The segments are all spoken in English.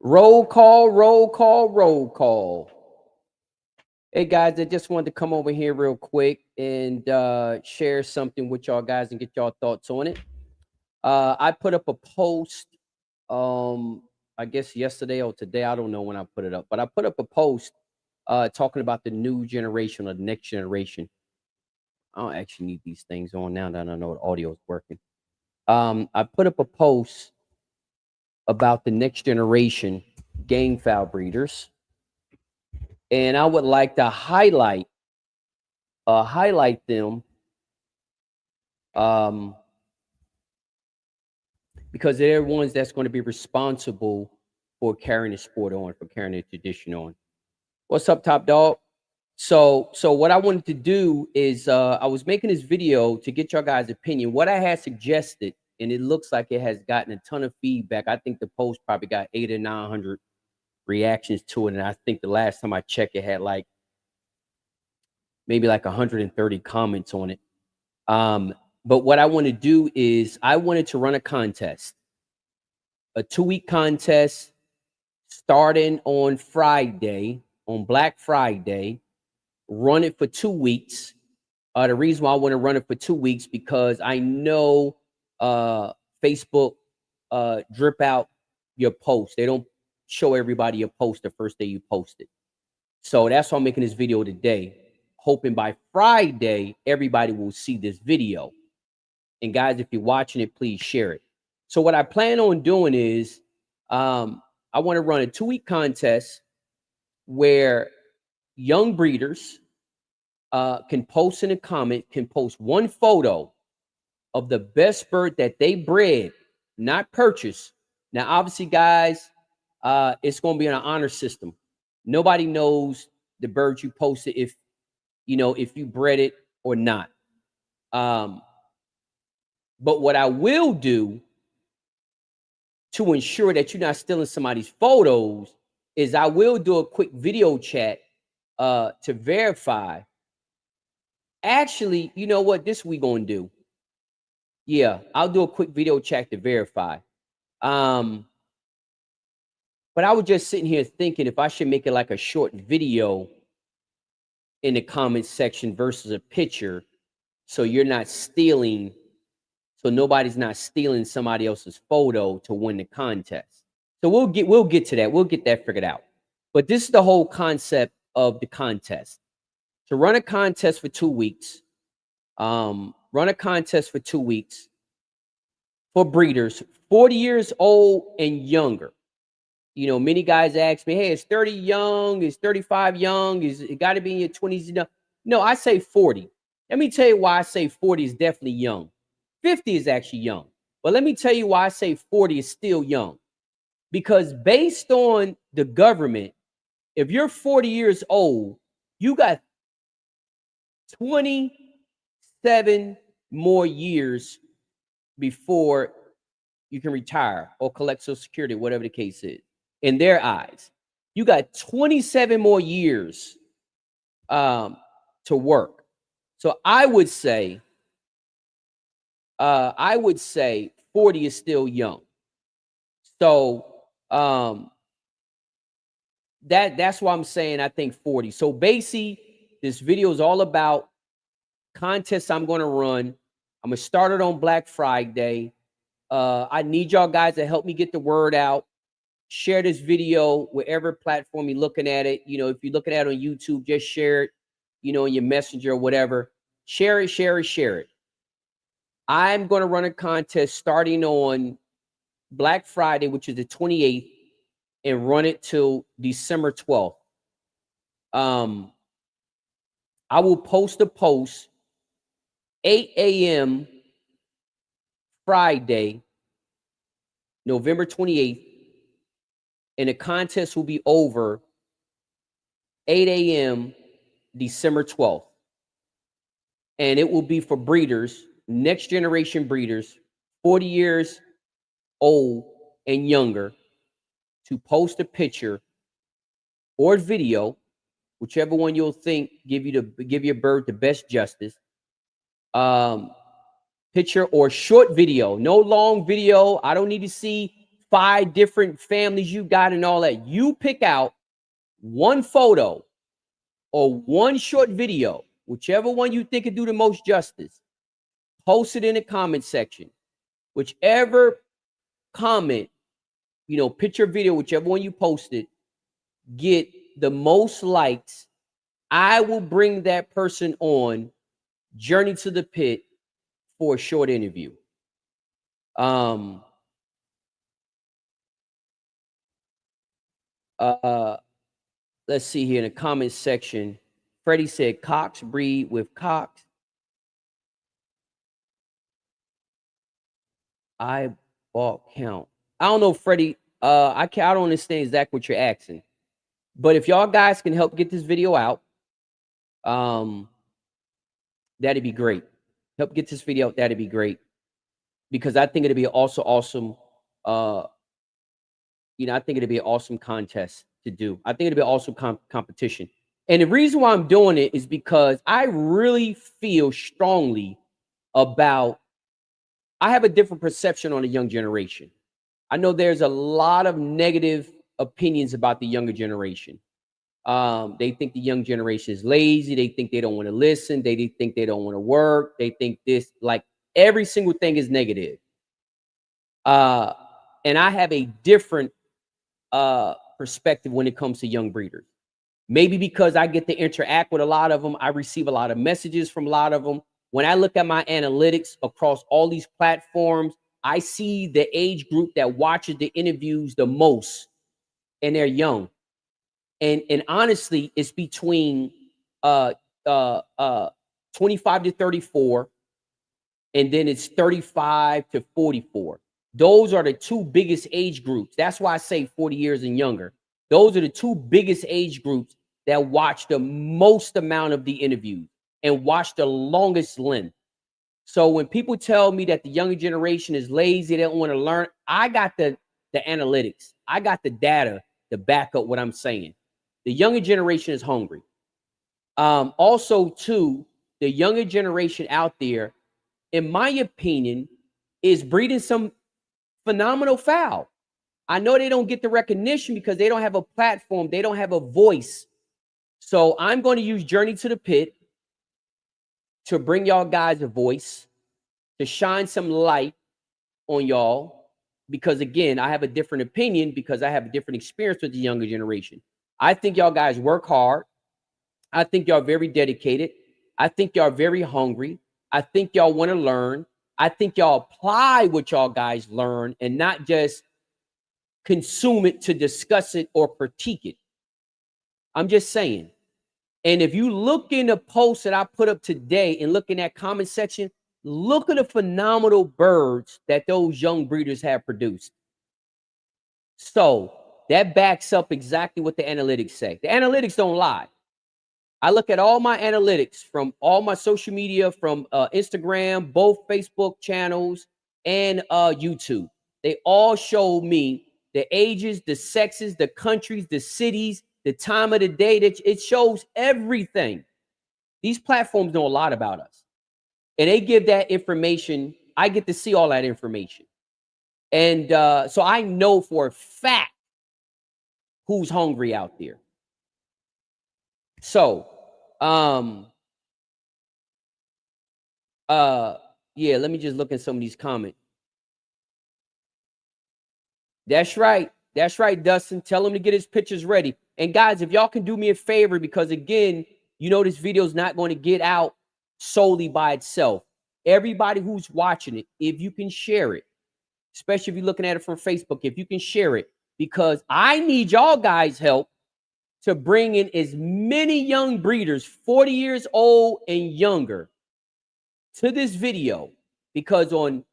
Roll call, roll call, roll call. Hey guys, I just wanted to come over here real quick and share something with y'all guys and get y'all thoughts on it. I put up a post, um, I guess yesterday or today. I don't know when I put it up, but I put up a post talking about the new generation or the next generation. I don't actually need these things on now that I know the audio is working. I put up a post about the next generation Gamefowl breeders, and I would like to highlight them um, because they're ones that's going to be responsible for carrying the sport on, for carrying the tradition on. What's up, Top Dog? So what I wanted to do is I was making this video to get your guys' opinion. What I had suggested, and it looks like it has gotten a ton of feedback. I think the post probably got 800 or 900 reactions to it, and I think the last time I checked, it had like maybe like 130 comments on it. But what I want to do is I wanted to run a contest, a 2-week contest starting on Friday, on Black Friday, run it for 2 weeks. The reason why I want to run it for 2 weeks, because I know Facebook drip out your post. They don't show everybody your post the first day you post it. So that's why I'm making this video today, hoping by Friday, everybody will see this video. And guys, if you're watching it, please share it. So what I plan on doing is I want to run a 2-week contest where young breeders can post in a comment, can post one photo of the best bird that they bred, not purchased. Now, obviously, guys, it's going to be an honor system. Nobody knows the bird you posted if you bred it or not. But what I will do to ensure that you're not stealing somebody's photos is I will do a quick video chat to verify. Actually, you know what? This we gonna do. Yeah, I'll do a quick video chat to verify. But I was just sitting here thinking if I should make it like a short video in the comments section versus a picture, so you're not stealing, so nobody's not stealing somebody else's photo to win the contest. So we'll get to that. We'll get that figured out. But this is the whole concept of the contest. To run a contest for 2 weeks, run a contest for 2 weeks for breeders 40 years old and younger. You know, many guys ask me, hey, is 30 young? Is 35 young? Is it got to be in your 20s? No, I say 40. Let me tell you why I say 40 is definitely young. 50 is actually young. But let me tell you why I say 40 is still young. Because based on the government, if you're 40 years old, you got 27 more years before you can retire or collect Social Security, whatever the case is. In their eyes, you got 27 more years to work. So I would say 40 is still young. So that's why I'm saying I think 40. So basically, this video is all about contests I'm going to run. I'm going to start it on Black Friday. I need y'all guys to help me get the word out. Share this video wherever platform you're looking at it. You know, if you're looking at it on YouTube, just share it, you know, in your messenger or whatever. Share it, share it, share it. I'm going to run a contest starting on Black Friday, which is the 28th, and run it till December 12th. I will post a post 8 a.m. Friday, November 28th, and the contest will be over 8 a.m. December 12th. And it will be for breeders, next generation breeders, 40 years old and younger, to post a picture or video, whichever one you'll think give your bird the best justice. Picture or short video, no long video. I don't need to see 5 different families you got and all that. You pick out one photo or one short video, whichever one you think could do the most justice. Post it in the comment section. Whichever comment, picture, video, whichever one you posted, get the most likes. I will bring that person on Journey to the Pit for a short interview. Let's see here in the comment section. Freddie said Cox breed with Cox. I bought count. I don't know, Freddie. I don't understand exactly what you're asking. But if y'all guys can help get this video out, that'd be great. Help get this video out, that'd be great. Because I think it'd be also awesome. I think it'd be an awesome contest to do. I think it'd be an awesome competition. And the reason why I'm doing it is because I really feel strongly about, I have a different perception on the young generation. I know there's a lot of negative opinions about the younger generation. They think the young generation is lazy. They think they don't want to listen. They think they don't want to work. They think this, like every single thing is negative. And I have a different perspective when it comes to young breeders. Maybe because I get to interact with a lot of them. I receive a lot of messages from a lot of them. When I look at my analytics across all these platforms, I see the age group that watches the interviews the most, and they're young. And honestly, it's between 25 to 34, and then it's 35 to 44. Those are the 2 biggest age groups. That's why I say 40 years and younger. Those are the 2 biggest age groups that watch the most amount of the interviews and watch the longest length. So when people tell me that the younger generation is lazy, they don't want to learn, I got the analytics. I got the data to back up what I'm saying. The younger generation is hungry. Also, too, the younger generation out there, in my opinion, is breeding some phenomenal fowl. I know they don't get the recognition because they don't have a platform. They don't have a voice. So I'm going to use Journey to the Pit to bring y'all guys a voice, to shine some light on y'all. Because again, I have a different opinion because I have a different experience with the younger generation. I think y'all guys work hard. I think y'all very dedicated. I think y'all very hungry. I think y'all want to learn. I think y'all apply what y'all guys learn and not just consume it to discuss it or critique it. I'm just saying. And if you look in the post that I put up today and look in that comment section, look at the phenomenal birds that those young breeders have produced. So that backs up exactly what the analytics say. The analytics don't lie. I look at all my analytics from all my social media, from Instagram, both Facebook channels, and YouTube. They all show me the ages, the sexes, the countries, the cities, the time of the day. That it shows everything. These platforms know a lot about us. And they give that information. I get to see all that information. And so I know for a fact who's hungry out there. So, yeah, let me just look at some of these comments. That's right. That's right, Dustin. Tell him to get his pictures ready. And guys, if y'all can do me a favor, because again, this video is not going to get out solely by itself. Everybody who's watching it, if you can share it, especially if you're looking at it from Facebook, if you can share it, because I need y'all guys' help to bring in as many young breeders, 40 years old and younger, to this video, because on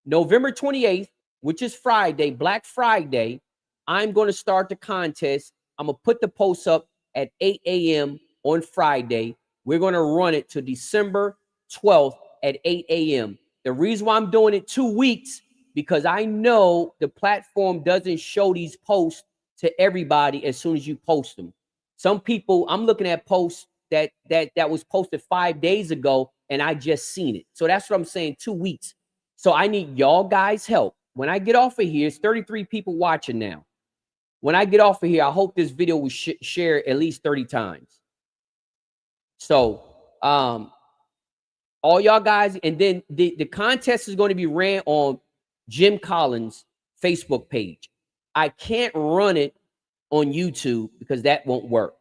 November 28th, which is Friday, Black Friday, I'm going to start the contest. I'm going to put the post up at 8 a.m. on Friday. We're going to run it to December 12th at 8 a.m. The reason why I'm doing it 2 weeks, because I know the platform doesn't show these posts to everybody as soon as you post them. Some people, I'm looking at posts that was posted 5 days ago, and I just seen it. So that's what I'm saying, 2 weeks. So I need y'all guys' help. when I get off of here, it's 33 people watching now. When I get off of here, I hope this video will share at least 30 times. So, all y'all guys, and then the contest is going to be ran on Jim Collins' Facebook page. I can't run it on YouTube because that won't work.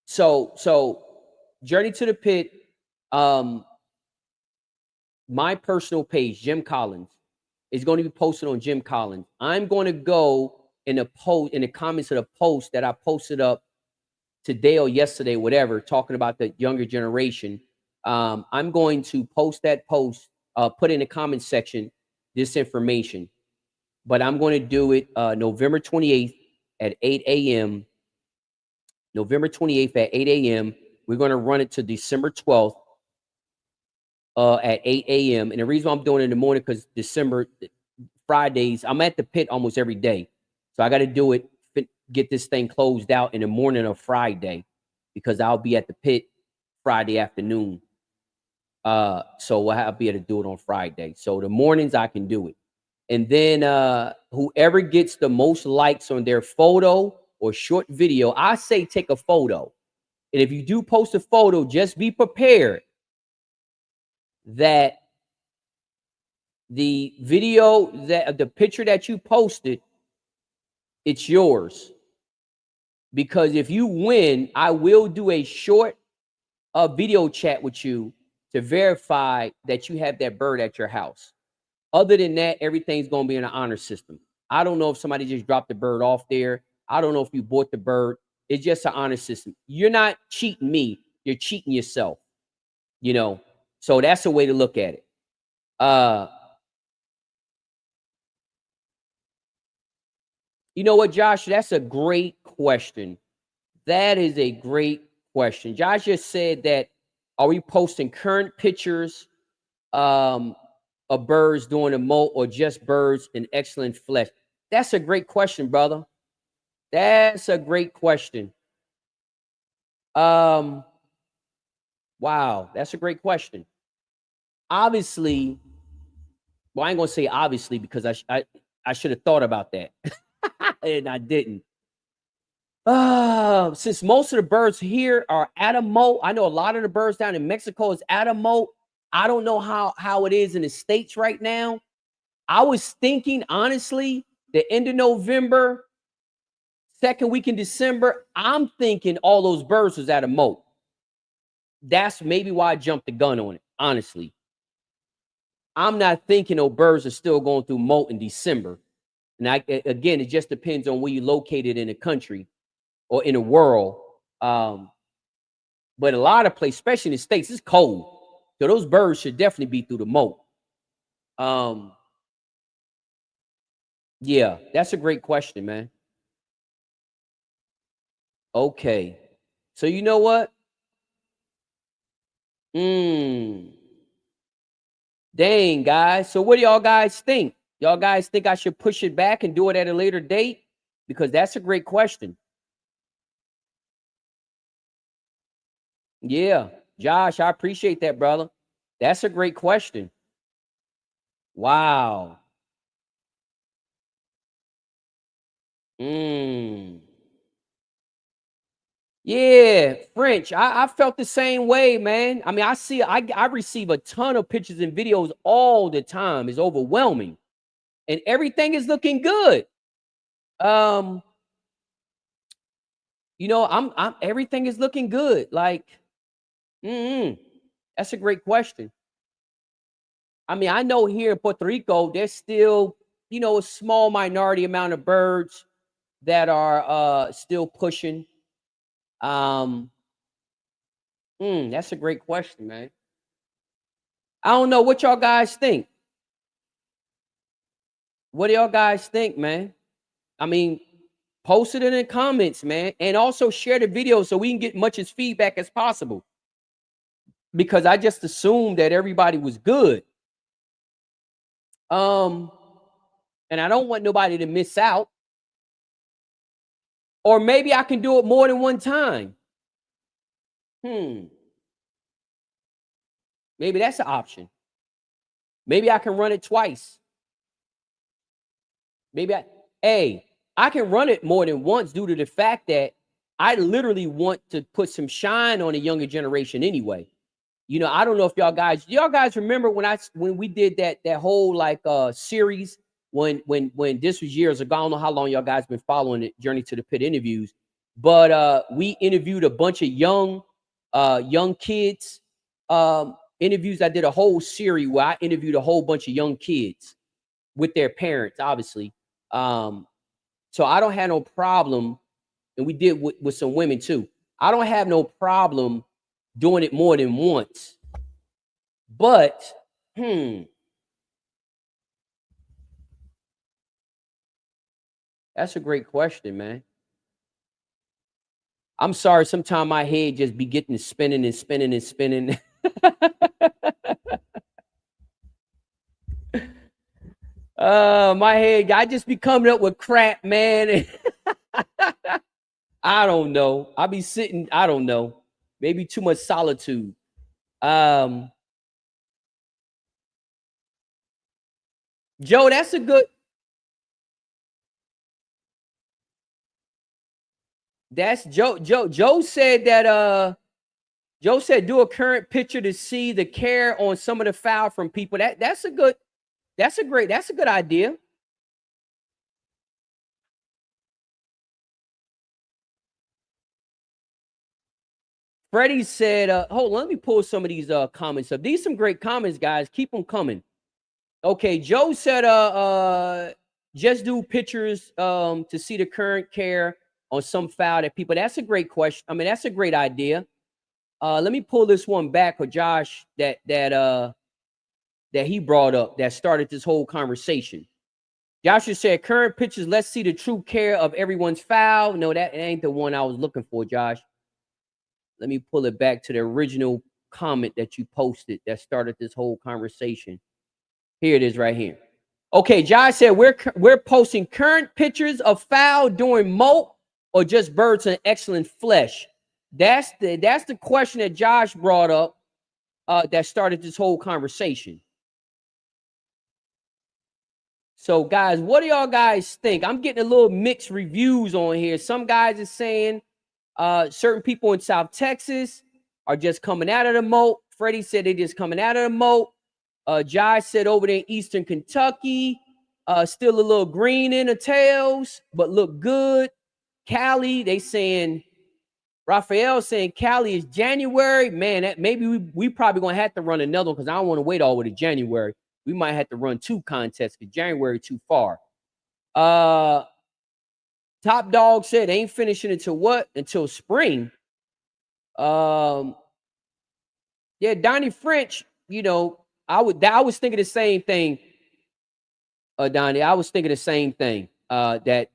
So Journey to the Pit, my personal page, Jim Collins, is going to be posted on Jim Collins. I'm going to go in the comments of the post that I posted up today or yesterday, whatever, talking about the younger generation. I'm going to post that post, put in the comment section this information, but I'm going to do it November 28th at 8 a.m. November 28th at 8 a.m. We're going to run it to December 12th at 8 a.m. And the reason why I'm doing it in the morning, because December Fridays, I'm at the pit almost every day. So I got to do it, get this thing closed out in the morning of Friday, because I'll be at the pit Friday afternoon. So I'll be able to do it on Friday. So the mornings I can do it. And then whoever gets the most likes on their photo or short video, I say take a photo. And if you do post a photo, just be prepared that the video, that the picture that you posted, it's yours. Because if you win, I will do a short video chat with you to verify that you have that bird at your house. Other than that, everything's going to be in an honor system. I don't know if somebody just dropped the bird off there. I don't know if you bought the bird. It's just an honor system. You're not cheating me. You're cheating yourself. You know, so that's a way to look at it. You know what, Josh? That's a great question. That is a great question. Josh just said that, are we posting current pictures of birds doing a molt or just birds in excellent flesh? That's a great question, brother. That's a great question. Wow, that's a great question. Obviously, well, I ain't gonna say obviously, because I should have thought about that. And I didn't. Since most of the birds here are at a molt, I know a lot of the birds down in Mexico is at a molt. I don't know how it is in the States right now. I was thinking, honestly, the end of November, second week in December, I'm thinking all those birds was at a molt. That's maybe why I jumped the gun on it, honestly. I'm not thinking those birds are still going through molt in December. And again, it just depends on where you're located in the country or in the world. But a lot of places, especially in the States, it's cold. So those birds should definitely be through the molt. Yeah, that's a great question, man. Okay. So you know what? Dang, guys. So what do y'all guys think? Y'all guys think I should push it back and do it at a later date? Because that's a great question. Yeah, Josh, I appreciate that, brother. That's a great question. Wow. Yeah, French. I felt the same way, man. I mean, I receive a ton of pictures and videos all the time. It's overwhelming. And everything is looking good. You know, I'm everything is looking good. Like, that's a great question. I mean, I know here in Puerto Rico, there's still, you know, a small minority amount of birds that are still pushing. That's a great question, man. I don't know what y'all guys think. What do y'all guys think, man? I mean, post it in the comments, man, and also share the video so we can get much as feedback as possible. Because I just assumed that everybody was good. And I don't want nobody to miss out. Or maybe I can do it more than one time. Maybe that's an option. Maybe I can run it twice. Maybe I can run it more than once due to the fact that I literally want to put some shine on the younger generation anyway. You know, I don't know if y'all guys remember when we did that whole like series when this was years ago. I don't know how long y'all guys been following it, Journey to the Pit interviews, but we interviewed a bunch of young kids. Interviews. I did a whole series where I interviewed a whole bunch of young kids with their parents, obviously. So I don't have no problem, and we did with some women too. I don't have no problem doing it more than once. But that's a great question, man. I'm sorry, sometimes my head just be getting spinning and spinning and spinning. My head, I just be coming up with crap, man. I don't know. I be sitting, I don't know. Maybe too much solitude. Joe, that's a good. That's Joe. Joe said that Joe said do a current picture to see the care on some of the foul from people. That's a good idea. Freddie said, hold on, let me pull some of these comments up. These some great comments, guys. Keep them coming. Okay, Joe said, just do pictures to see the current care on some foul that people. That's a great question. I mean, that's a great idea. Let me pull this one back for Josh that he brought up that started this whole conversation. Joshua said, current pictures, let's see the true care of everyone's foul. No, that ain't the one I was looking for, Josh. Let me pull it back to the original comment that you posted that started this whole conversation. Here it is right here. Okay, Josh said, we're posting current pictures of foul during molt or just birds in excellent flesh. That's the question that Josh brought up that started this whole conversation. So, guys, what do y'all guys think? I'm getting a little mixed reviews on here. Some guys are saying certain people in South Texas are just coming out of the moat. Freddie said they're just coming out of the moat. Josh said over there in Eastern Kentucky, still a little green in the tails, but look good. Cali, they saying, Raphael saying Cali is January. Man, that maybe we probably gonna have to run another one because I don't want to wait all the way to January. We might have to run 2 contests because January too far. Top Dog said ain't finishing until what? Until spring. Yeah, Donnie French, you know, I was thinking the same thing. Donnie, I was thinking the same thing. That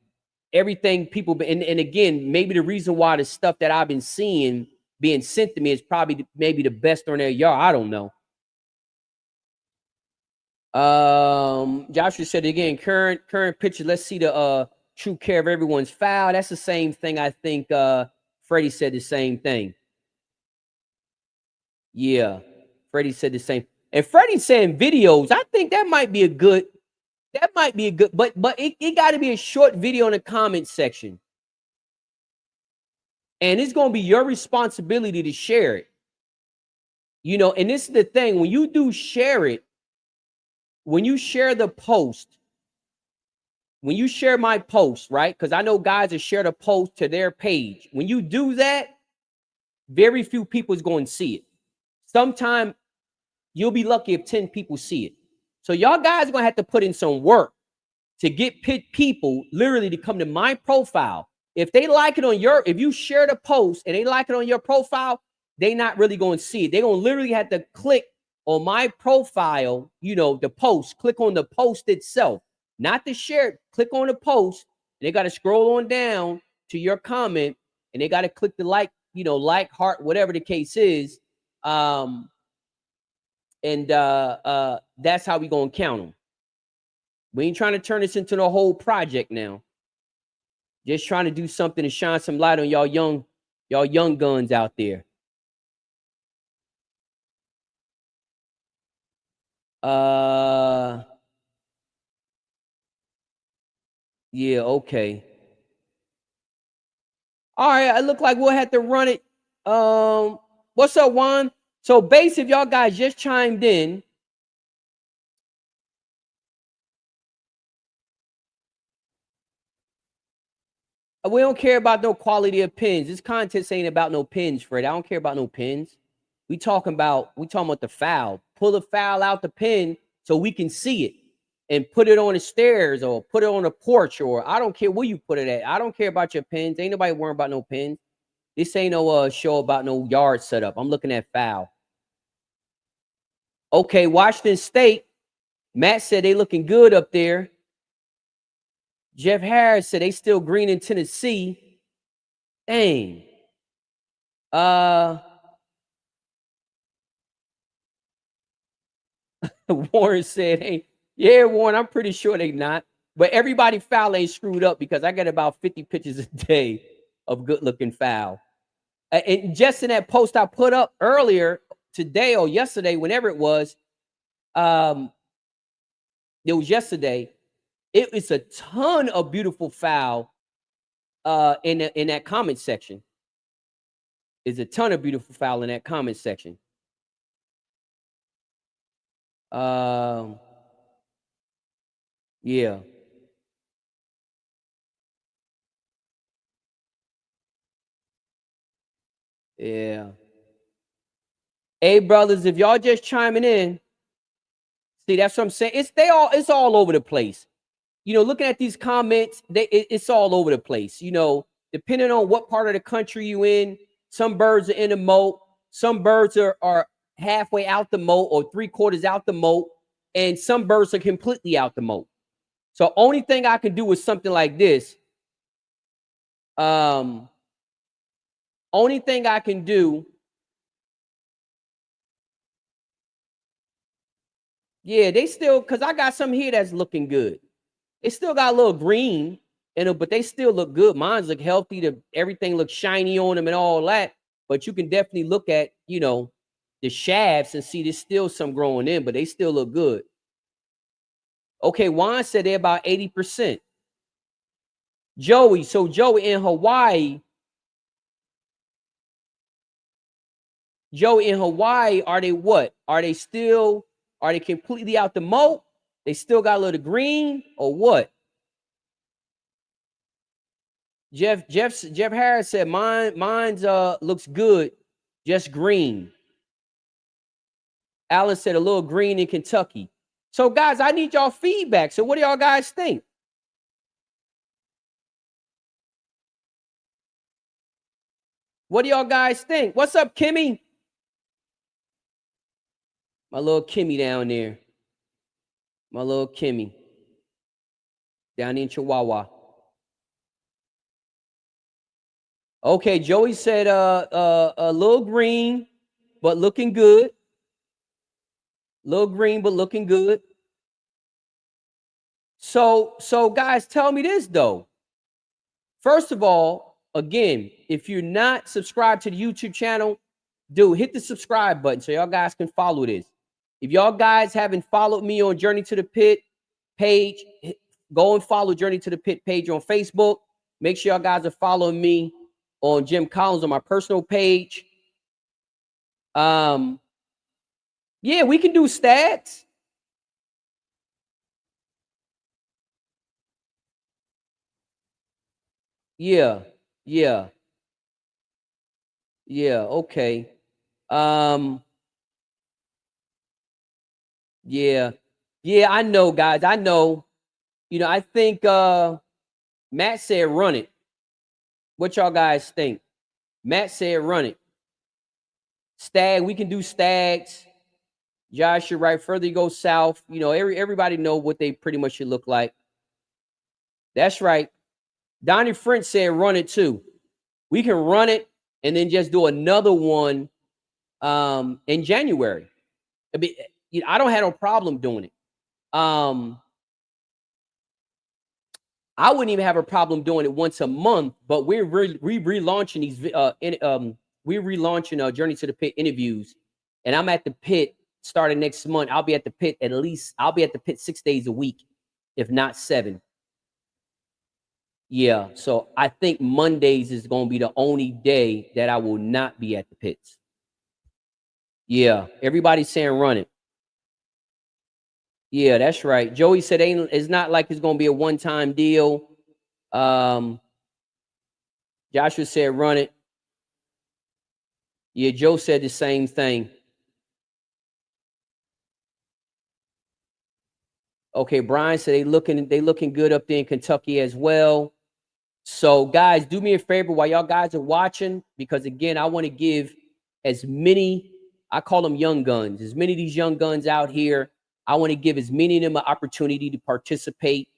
everything people and again, maybe the reason why the stuff that I've been seeing being sent to me is probably maybe the best on their yard. I don't know. Joshua said again, current picture. Let's see the true care of everyone's foul. That's the same thing. I think Freddie said the same thing. Yeah, Freddie said the same. And Freddie saying videos. I think that might be a good. But it got to be a short video in the comment section. And it's going to be your responsibility to share it. You know, and this is the thing. When you do share it, when you share the post, when you share my post, right? Because I know guys have shared a post to their page. When you do that, very few people is going to see it. Sometime you'll be lucky if 10 people see it. So y'all guys are going to have to put in some work to get people literally to come to my profile. If they like it on if you share the post and they like it on your profile, they're not really going to see it. They're going to literally have to click on my profile, you know, the post, click on the post itself, not the share, click on the post. They got to scroll on down to your comment and they got to click the like, you know, like, heart, whatever the case is. That's how we going to count them. We ain't trying to turn this into the whole project now. Just trying to do something to shine some light on y'all young guns out there. Yeah, okay. All right, I look like we'll have to run it. What's up, Juan? So, base, if y'all guys just chimed in, we don't care about no quality of pins. This contest ain't about no pins, Fred. I don't care about no pins. We talking about the foul. Pull the foul out the pin so we can see it and put it on the stairs or put it on the porch, or I don't care where you put it at. I don't care about your pins. Ain't nobody worrying about no pins. This ain't no show about no yard setup. I'm looking at foul. Okay, Washington State. Matt said they looking good up there. Jeff Harris said they still green in Tennessee. Dang. Warren said, hey, yeah, Warren, I'm pretty sure they not. But everybody foul ain't screwed up because I get about 50 pictures a day of good-looking foul. And just in that post I put up earlier today or yesterday, whenever it was yesterday, it was a ton of beautiful foul in that comment section. There's a ton of beautiful foul in that comment section. Yeah. Yeah. Hey, brothers, if y'all just chiming in, see, that's what I'm saying. It's all over the place. You know, looking at these comments, it's all over the place. You know, depending on what part of the country you in, some birds are in the moat, some birds are halfway out the moat or 3/4 out the moat, and some birds are completely out the moat. So only thing I can do with something like this, only thing I can do, yeah, they still, because I got some here that's looking good. It still got a little green in it, but they still look good. Mine's look healthy. Everything looks shiny on them and all that. But you can definitely look at, you know, the shafts and see there's still some growing in, but they still look good. Okay, Juan said they're about 80%. Joey, so Joey in Hawaii, are they what? Are they completely out the moat? They still got a little green or what? Jeff Harris said mine's looks good, just green. Alice said a little green in Kentucky. So guys, I need y'all feedback. So what do y'all guys think? What do y'all guys think? What's up, Kimmy? My little Kimmy down there. My little Kimmy. Down in Chihuahua. Okay, Joey said a little green, but looking good. Little green, but looking good. So guys, tell me this though. First of all, again, if you're not subscribed to the YouTube channel, hit the subscribe button so y'all guys can follow this. If y'all guys haven't followed me on Journey to the Pit page, go and follow Journey to the Pit page on Facebook. Make sure y'all guys are following me on Jim Collins on my personal page. Yeah, we can do stats. Yeah. Okay. Yeah, I know, guys. I know. You know, I think Matt said run it. What y'all guys think? Matt said run it. Stag, we can do stags. Josh, you're right. Further you go south, you know, everybody know what they pretty much should look like. That's right. Donnie French said run it too. We can run it and then just do another one in January. I don't have no problem doing it. I wouldn't even have a problem doing it once a month, but we're relaunching these we're relaunching Journey to the Pit interviews, and I'm at the pit starting next month, I'll be at the pit I'll be at the pit 6 days a week, if not 7. Yeah, so I think Mondays is going to be the only day that I will not be at the pits. Yeah, everybody's saying run it. Yeah, that's right. Joey said it's not like it's going to be a one-time deal. Joshua said run it. Yeah, Joe said the same thing. Okay, Brian said they looking good up there in Kentucky as well. So guys, do me a favor while y'all guys are watching, because again, I want to give as many, I call them young guns, as many of these young guns out here. I want to give as many of them an opportunity to participate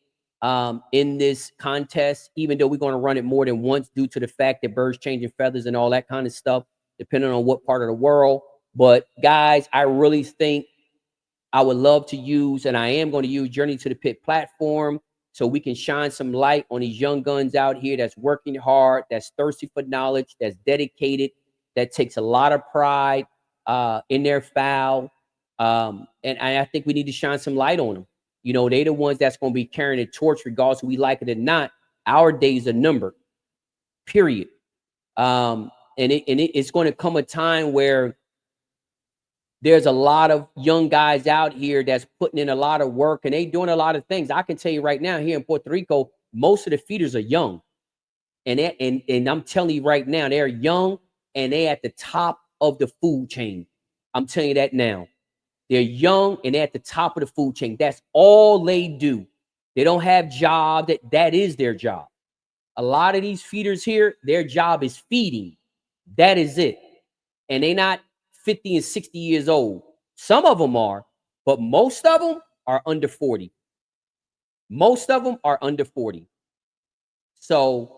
in this contest, even though we're going to run it more than once due to the fact that birds changing feathers and all that kind of stuff, depending on what part of the world. But guys, I really think I would love to use, and I am going to use Journey to the Pit platform so we can shine some light on these young guns out here that's working hard, that's thirsty for knowledge, that's dedicated, that takes a lot of pride in their fowl. And I think we need to shine some light on them. You know, they're the ones that's going to be carrying the torch, regardless if we like it or not. Our days are numbered, period. And it's going to come a time where there's a lot of young guys out here that's putting in a lot of work, and they doing a lot of things. I can tell you right now, here in Puerto Rico, most of the feeders are young. And I'm telling you right now, they're young and they're at the top of the food chain. I'm telling you that now. They're young and they're at the top of the food chain. That's all they do. They don't have job. That is their job. A lot of these feeders here, their job is feeding. That is it. And they're not 50 and 60 years old. Some of them are, but most of them are under 40. Most of them are under 40. So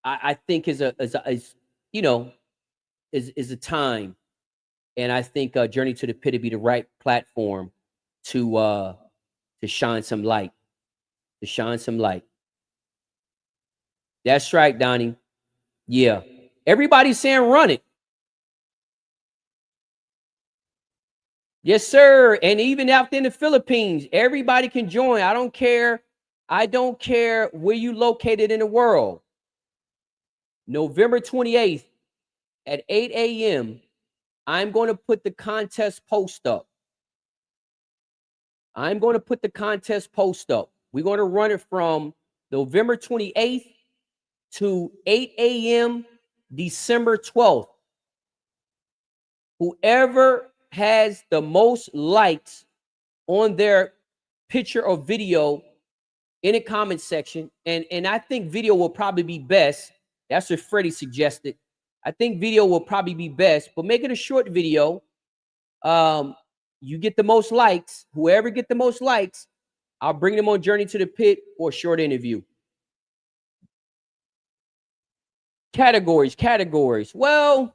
I think is a time, and I think Journey to the Pit would be the right platform to shine some light. To shine some light. That's right, Donnie. Yeah. Everybody's saying run it. Yes, sir. And even out in the Philippines, everybody can join. I don't care. I don't care where you located in the world. November 28th at 8 a.m., I'm going to put the contest post up. I'm going to put the contest post up. We're going to run it from November 28th to 8 a.m. December 12th. Whoever has the most likes on their picture or video in the comment section, and I think video will probably be best. That's what Freddie suggested. I think video will probably be best, but make it a short video. You get the most likes. Whoever get the most likes, I'll bring them on Journey to the Pit for a short interview. Categories. Well,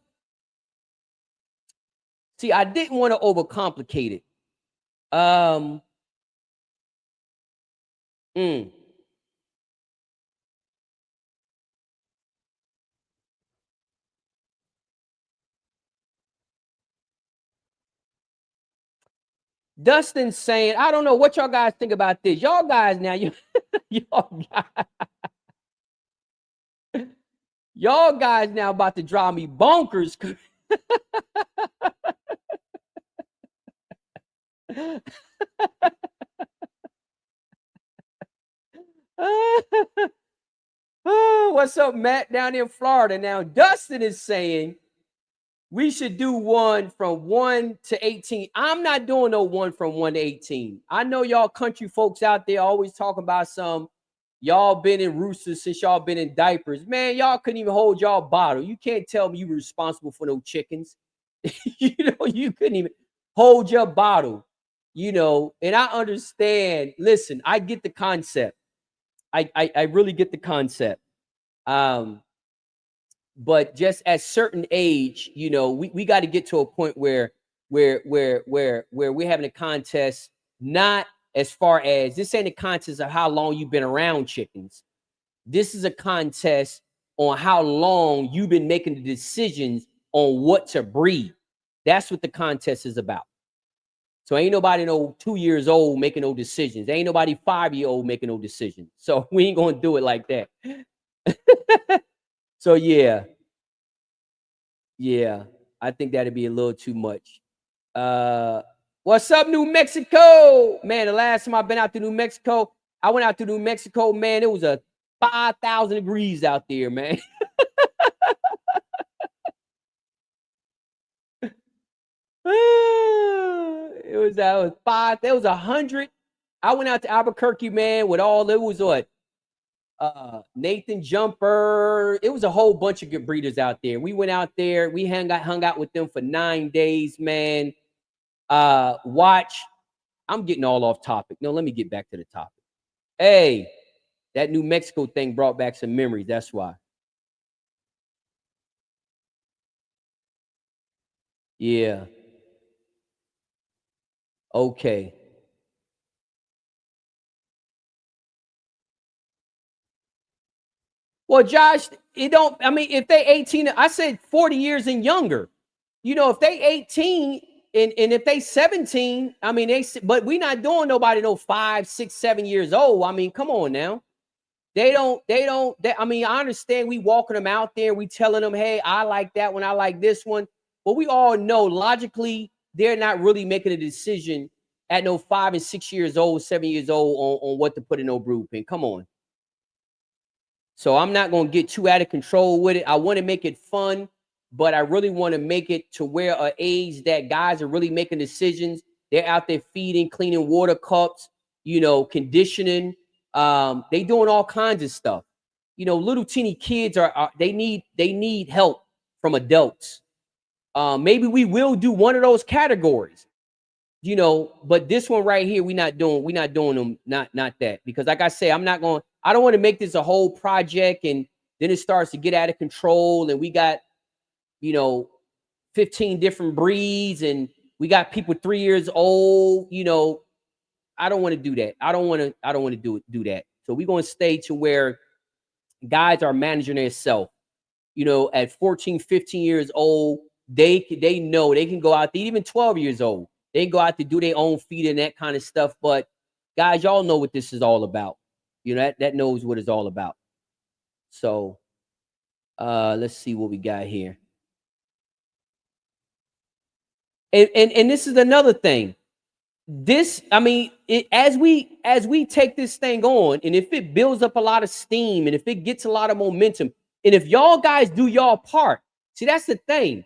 see, I didn't want to overcomplicate it. Dustin saying, I don't know what y'all guys think about this. Y'all guys now, y'all guys now about to drive me bonkers. What's up, Matt, down in Florida? Now, Dustin is saying we should do one from 1 to 18. I'm not doing no one from 1 to 18. I know y'all country folks out there always talking about y'all been in roosters since y'all been in diapers. Man, y'all couldn't even hold y'all bottle. You can't tell me you were responsible for no chickens. You couldn't even hold your bottle, and I understand. Listen, I get the concept. I really get the concept. But just at certain age, we got to get to a point where we're having a contest, not as far as this ain't a contest of how long you've been around chickens. This is a contest on how long you've been making the decisions on what to breed. That's what the contest is about. So ain't nobody no 2 years old making no decisions. Ain't nobody 5-year-old making no decisions. So we ain't gonna do it like that. So yeah, I think that'd be a little too much. What's up, New Mexico? Man, the last time I've been out to New Mexico, I went out to New Mexico, man. It was a 5,000 degrees out there, man. It was 100. I went out to Albuquerque, man, with all it was what Nathan Jumper. It was a whole bunch of good breeders out there. We went out there, we hung out with them for 9 days, man. Watch. I'm getting all off topic. No, let me get back to the topic. Hey, that New Mexico thing brought back some memories. That's why. Yeah. Okay. Well, Josh, I mean, if they 18, I said 40 years and younger. You know, if they 18 and if they 17, I mean, but we not doing nobody no 5, 6, 7 years old. I mean, come on now. I mean, I understand we walking them out there, we telling them, hey, I like that one, I like this one. But we all know logically, they're not really making a decision at no 5 and 6 years old, 7 years old on what to put in no brew pen. Come on. So I'm not going to get too out of control with it. I want to make it fun, but I really want to make it to where an age that guys are really making decisions. They're out there feeding, cleaning water cups, conditioning. They doing all kinds of stuff. Little teeny kids they need help from adults. Maybe we will do one of those categories. But this one right here, we're not doing them, not that. Because like I say, I don't want to make this a whole project and then it starts to get out of control and we got, 15 different breeds and we got people 3 years old. I don't want to do that. I don't want to do that. So we're going to stay to where guys are managing themselves. At 14, 15 years old, they know they can go out there, even 12 years old. They can go out to do their own feeding, that kind of stuff. But guys, y'all know what this is all about. That knows what it's all about. So let's see what we got here. And this is another thing. I mean, as we take this thing on, and if it builds up a lot of steam, and if it gets a lot of momentum, and if y'all guys do y'all part, see, that's the thing.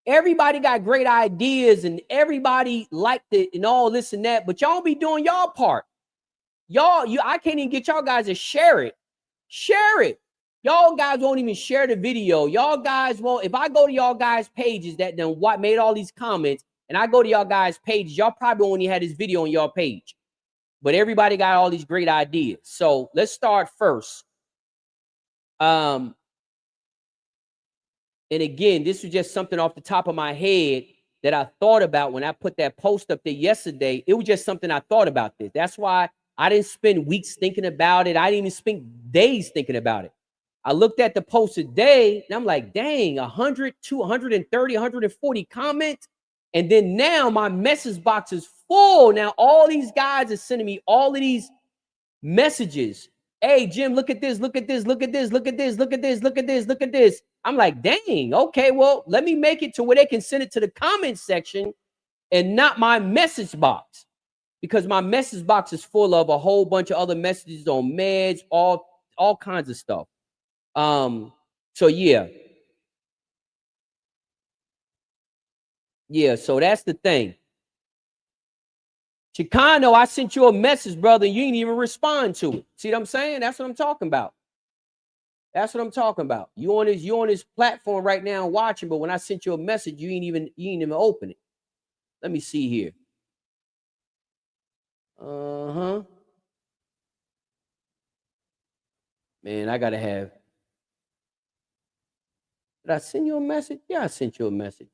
Everybody got great ideas, and everybody liked it, and all this and that, but y'all be doing y'all part. I can't even get y'all guys to share it. Share it. Y'all guys won't even share the video. Y'all guys won't. If I go to y'all guys' pages that done what made all these comments, and I go to y'all guys' pages, y'all probably only had this video on y'all page. But everybody got all these great ideas. So let's start first. And again, this was just something off the top of my head that I thought about when I put that post up there yesterday. It was just something I thought about this. That's why I didn't spend weeks thinking about it. I didn't even spend days thinking about it. I looked at the post today and I'm like, dang, 100, 230, 140 comments. And then now my message box is full. Now all these guys are sending me all of these messages. Hey, Jim, look at this, look at this, look at this, look at this, look at this, look at this, look at this. I'm like, dang, okay, well, let me make it to where they can send it to the comment section and not my message box, because my message box is full of a whole bunch of other messages on meds, all kinds of stuff. So yeah. Yeah, so that's the thing. Chicano, I sent you a message, brother, and you didn't even respond to it. See what I'm saying? That's what I'm talking about. That's what I'm talking about. You on this platform right now watching, but when I sent you a message, you ain't even open it. Let me see here. Uh-huh. Man, I gotta have. Did I send you a message? Yeah, I sent you a message.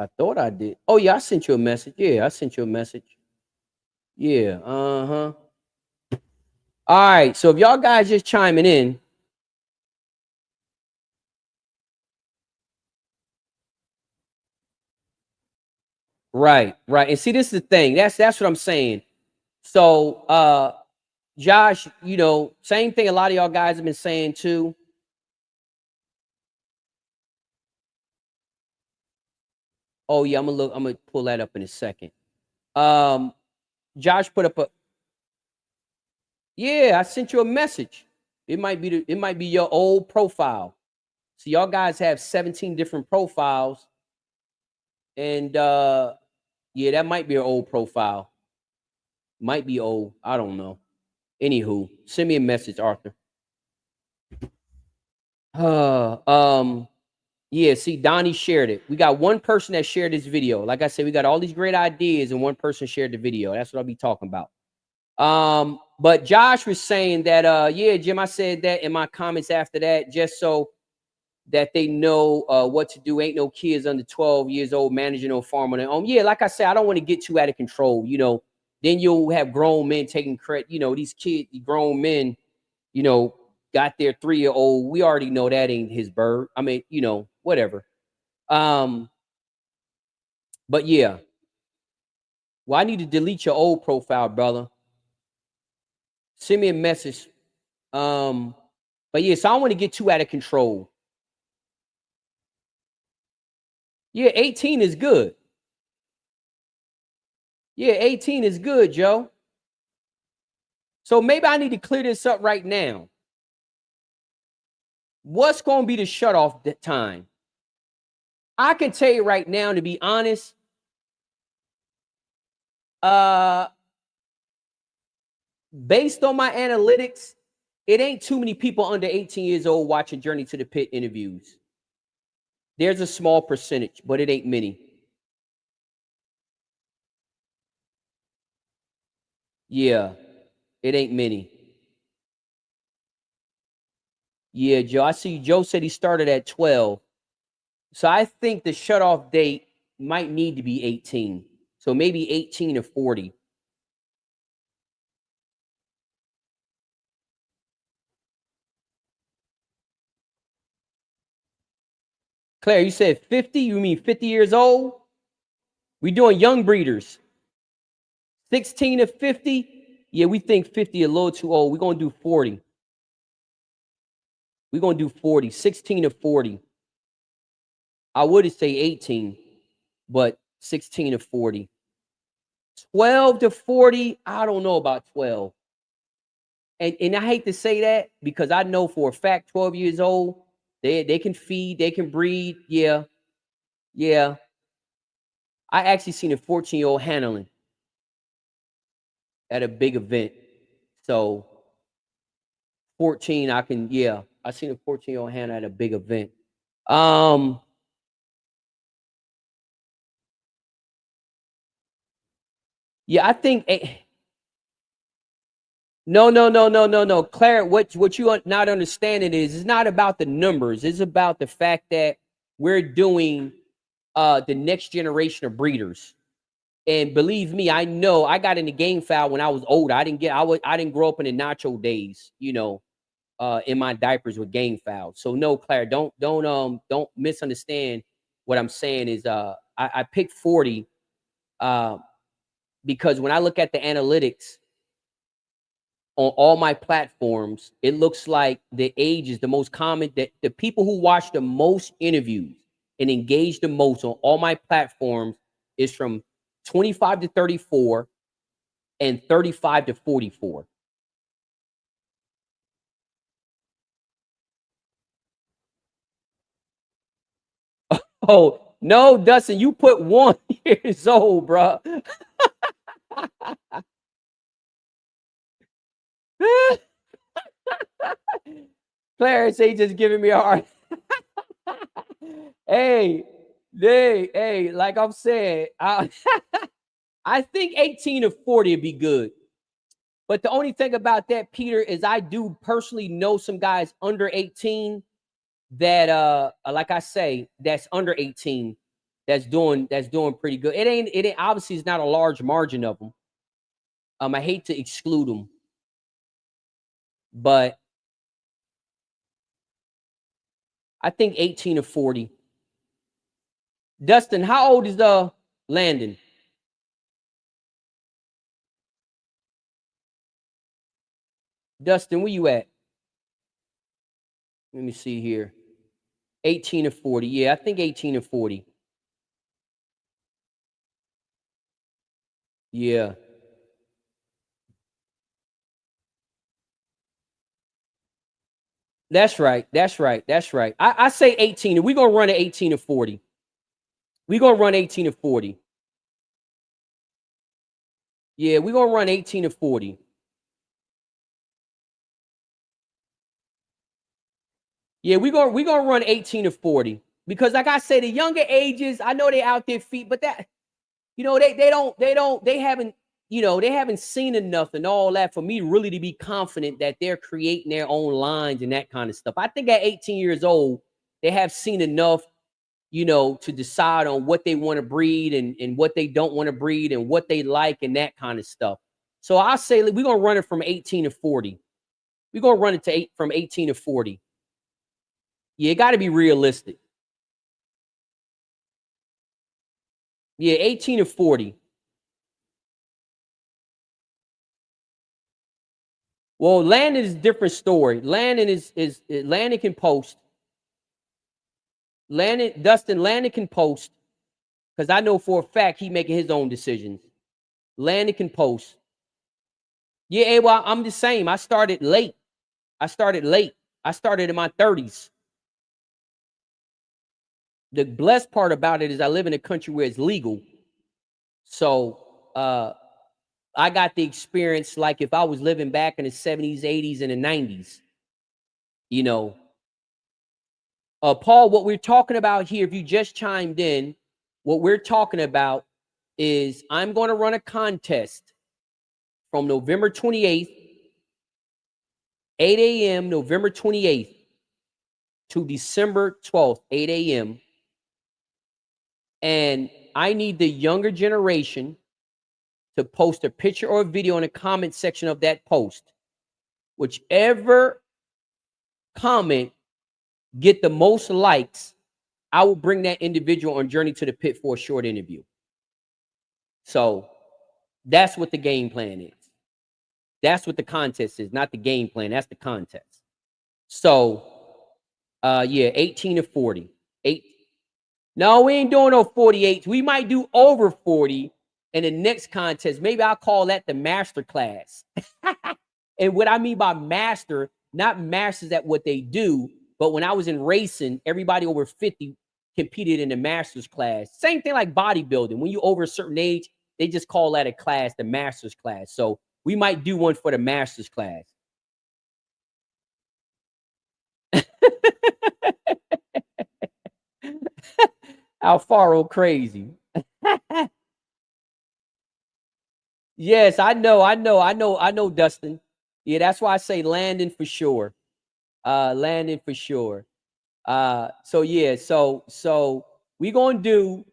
I thought I did. Oh yeah, I sent you a message. Yeah, I sent you a message. Yeah, uh-huh. All right, so if y'all guys just chiming in, Right, right. And see, this is the thing. That's what I'm saying. So Josh, same thing a lot of y'all guys have been saying too. Oh yeah, I'm gonna pull that up in a second. Um Josh put up a yeah, I sent you a message. It might be your old profile. So y'all guys have 17 different profiles. And yeah, that might be your old profile. Might be old. I don't know. Anywho, send me a message, Arthur. Uh um yeah, see, Donnie shared it. We got one person that shared this video. Like I said, we got all these great ideas, and one person shared the video. That's what I'll be talking about. But Josh was saying that yeah, Jim, I said that in my comments after that, just so that they know what to do. Ain't no kids under 12 years old managing no farm on their own. Yeah, like I said, I don't want to get too out of control. Then you'll have grown men taking credit. These kids, the grown men, got their 3-year-old. We already know that ain't his bird. I mean, whatever. Um, but yeah. Well, I need to delete your old profile, brother. Send me a message. Um, but yeah, so I don't want to get too out of control. Yeah, 18 is good. Yeah, 18 is good, Joe. So maybe I need to clear this up right now. What's going to be the shutoff time? I can tell you right now, to be honest, based on my analytics, it ain't too many people under 18 years old watching Journey to the Pit interviews. There's a small percentage, but it ain't many. Yeah, it ain't many. Yeah, Joe. I see Joe said he started at 12. So I think the shutoff date might need to be 18. So maybe 18 or 40. Claire, you said 50? You mean 50 years old? We doing young breeders. 16 to 50? Yeah, we think 50 a little too old. We're going to do 40. We're going to do 40. 16 to 40. I would say 18, but 16 to 40. 12 to 40, I don't know about 12. And I hate to say that because I know for a fact 12 years old, they can feed, they can breed. Yeah. Yeah. I actually seen a 14-year-old handling at a big event. So 14, I seen a 14-year-old hand at a big event. Yeah, I think no, no, no, no, no, no. Claire, what you not understanding is it's not about the numbers. It's about the fact that we're doing the next generation of breeders. And believe me, I know I got into Gamefowl when I was older. I didn't grow up in the nacho days, in my diapers with Gamefowl. So no, Claire, don't misunderstand what I'm saying is I picked 40 because when I look at the analytics on all my platforms, it looks like the age is the most common, that the people who watch the most interviews and engage the most on all my platforms is from 25 to 34 and 35 to 44. Oh, no, Dustin, you put 1 years old, bro. Clarence ain't just giving me a hard. hey, hey, like I'm saying, I think 18 or 40 would be good. But the only thing about that, Peter, is I do personally know some guys under 18 that like I say, that's under 18 that's doing pretty good. It ain't obviously it's not a large margin of them. I hate to exclude them, but I think 18 or 40. Dustin, how old is Landon? Dustin, where you at? Let me see here. 18 to 40. Yeah, I think 18 to 40. Yeah. That's right. That's right. That's right. I say 18. We're gonna run at 18 to 40. We're gonna run 18 to 40. Yeah, we're gonna run 18 to 40. Yeah, we're gonna run 18 to 40. Because like I say, the younger ages, I know they out there feet, but that they haven't, they haven't seen enough and all that for me really to be confident that they're creating their own lines and that kind of stuff. I think at 18 years old, they have seen enough, to decide on what they want to breed and what they don't want to breed and what they like and that kind of stuff. So I say we're gonna run it from 18 to 40. We're gonna run it from 18 to 40. Yeah, it got to be realistic. Yeah, 18 to 40. Well, Landon is a different story. Landon is Landon can post. Landon can post because I know for a fact he making his own decisions. Landon can post. Yeah, well, I'm the same. I started late. I started in my 30s. The blessed part about it is I live in a country where it's legal. So I got the experience like if I was living back in the 70s, 80s, and the 90s. Paul, what we're talking about here, if you just chimed in, what we're talking about is I'm going to run a contest from November 28th, 8 a.m., November 28th to December 12th, 8 a.m. And I need the younger generation to post a picture or a video in the comment section of that post. Whichever comment get the most likes, I will bring that individual on Journey to the Pit for a short interview. So that's what the game plan is. That's what the contest is, not the game plan. That's the contest. So, yeah, 18 to 40. No, we ain't doing no 48s. We might do over 40 in the next contest. Maybe I'll call that the master class. And what I mean by master, not masters at what they do, but when I was in racing, everybody over 50 competed in the master's class. Same thing like bodybuilding. When you over a certain age, they just call that a class, the master's class. So we might do one for the master's class. Alfaro crazy. Yes, I know, Dustin. Yeah, that's why I say Landon for sure. Landon for sure. So yeah, so we gonna do.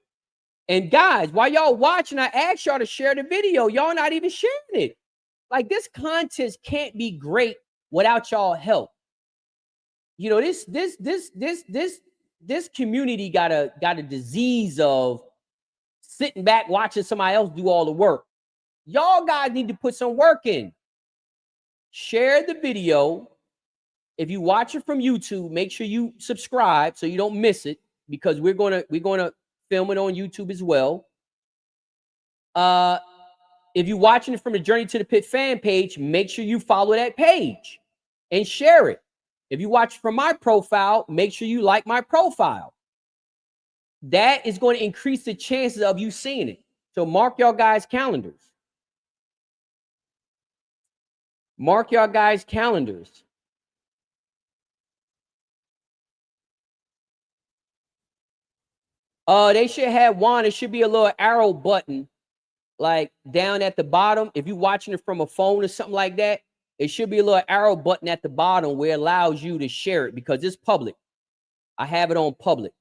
And guys, while y'all watching, I asked y'all to share the video. Y'all not even sharing it. Like this contest can't be great without y'all help. This community got a disease of sitting back watching somebody else do all the work. Y'all guys need to put some work in. Share the video. If you watch it from YouTube, make sure you subscribe so you don't miss it because we're gonna film it on YouTube as well. If you're watching it from the Journey to the Pit fan page, make sure you follow that page and share it. If you watch from my profile, make sure you like my profile. That is going to increase the chances of you seeing it. So mark y'all guys' calendars. Mark y'all guys' calendars. They should have one. It should be a little arrow button, like down at the bottom. If you're watching it from a phone or something like that, it should be a little arrow button at the bottom where it allows you to share it because it's public. I have it on public.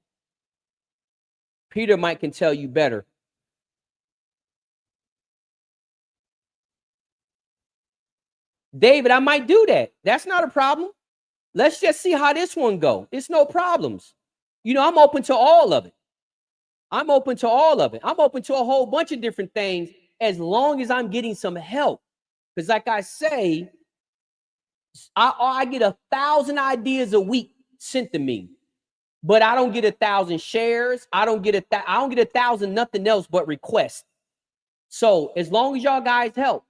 Peter can tell you better. David, I might do that. That's not a problem. Let's just see how this one go. It's no problems. I'm open to all of it. I'm open to a whole bunch of different things as long as I'm getting some help. Because like I say, I get 1,000 ideas a week sent to me, but I don't get 1,000 shares. I don't get 1,000 nothing else but requests. So as long as y'all guys help.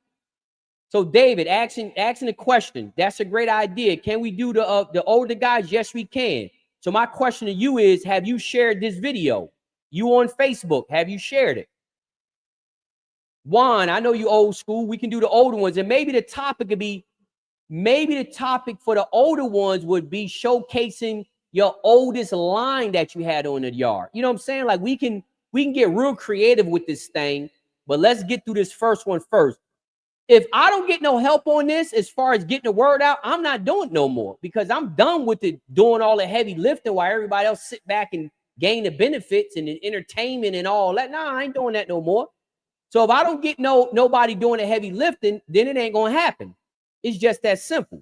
So David asking a question. That's a great idea. Can we do the older guys? Yes, we can. So my question to you is, have you shared this video? You on Facebook, have you shared it? Juan, I know you old school. We can do the older ones. And maybe the topic could be, maybe the topic for the older ones would be showcasing your oldest line that you had on the yard. You know what I'm saying? Like we can get real creative with this thing, but let's get through this first one first. If I don't get no help on this, as far as getting the word out, I'm not doing no more, because I'm done with it, doing all the heavy lifting while everybody else sit back and gain the benefits and the entertainment and all that. Nah, I ain't doing that no more. So if I don't get nobody doing the heavy lifting, then it ain't gonna happen. It's just that simple.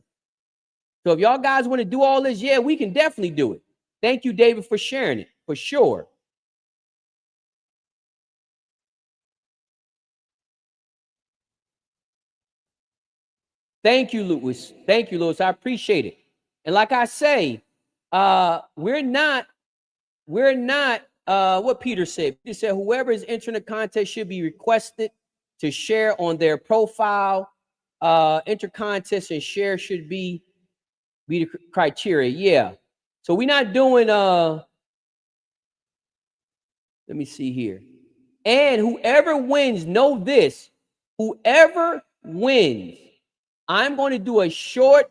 So if y'all guys want to do all this, yeah, we can definitely do it. Thank you, David, for sharing it, for sure. Thank you, Louis. Thank you, Louis. I appreciate it. And like I say, we're not what Peter said. Peter said whoever is entering the contest should be requested to share on their profile. Enter contest and share should be the criteria. Yeah. So we're not doing let me see here. And whoever wins, know this. Whoever wins, I'm going to do a short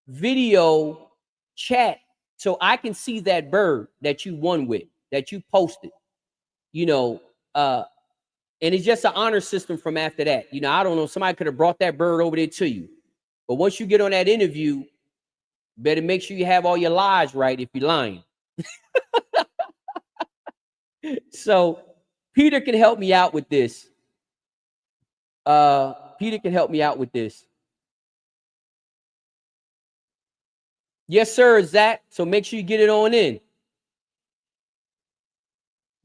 video chat so I can see that bird that you won with, that you posted. You know, and it's just an honor system from after that. You know, I don't know, somebody could have brought that bird over there to you. But once you get on that interview, better make sure you have all your lies right if you're lying. So Peter can help me out with this. Peter can help me out with this. Yes, sir, Zach. So make sure you get it on in.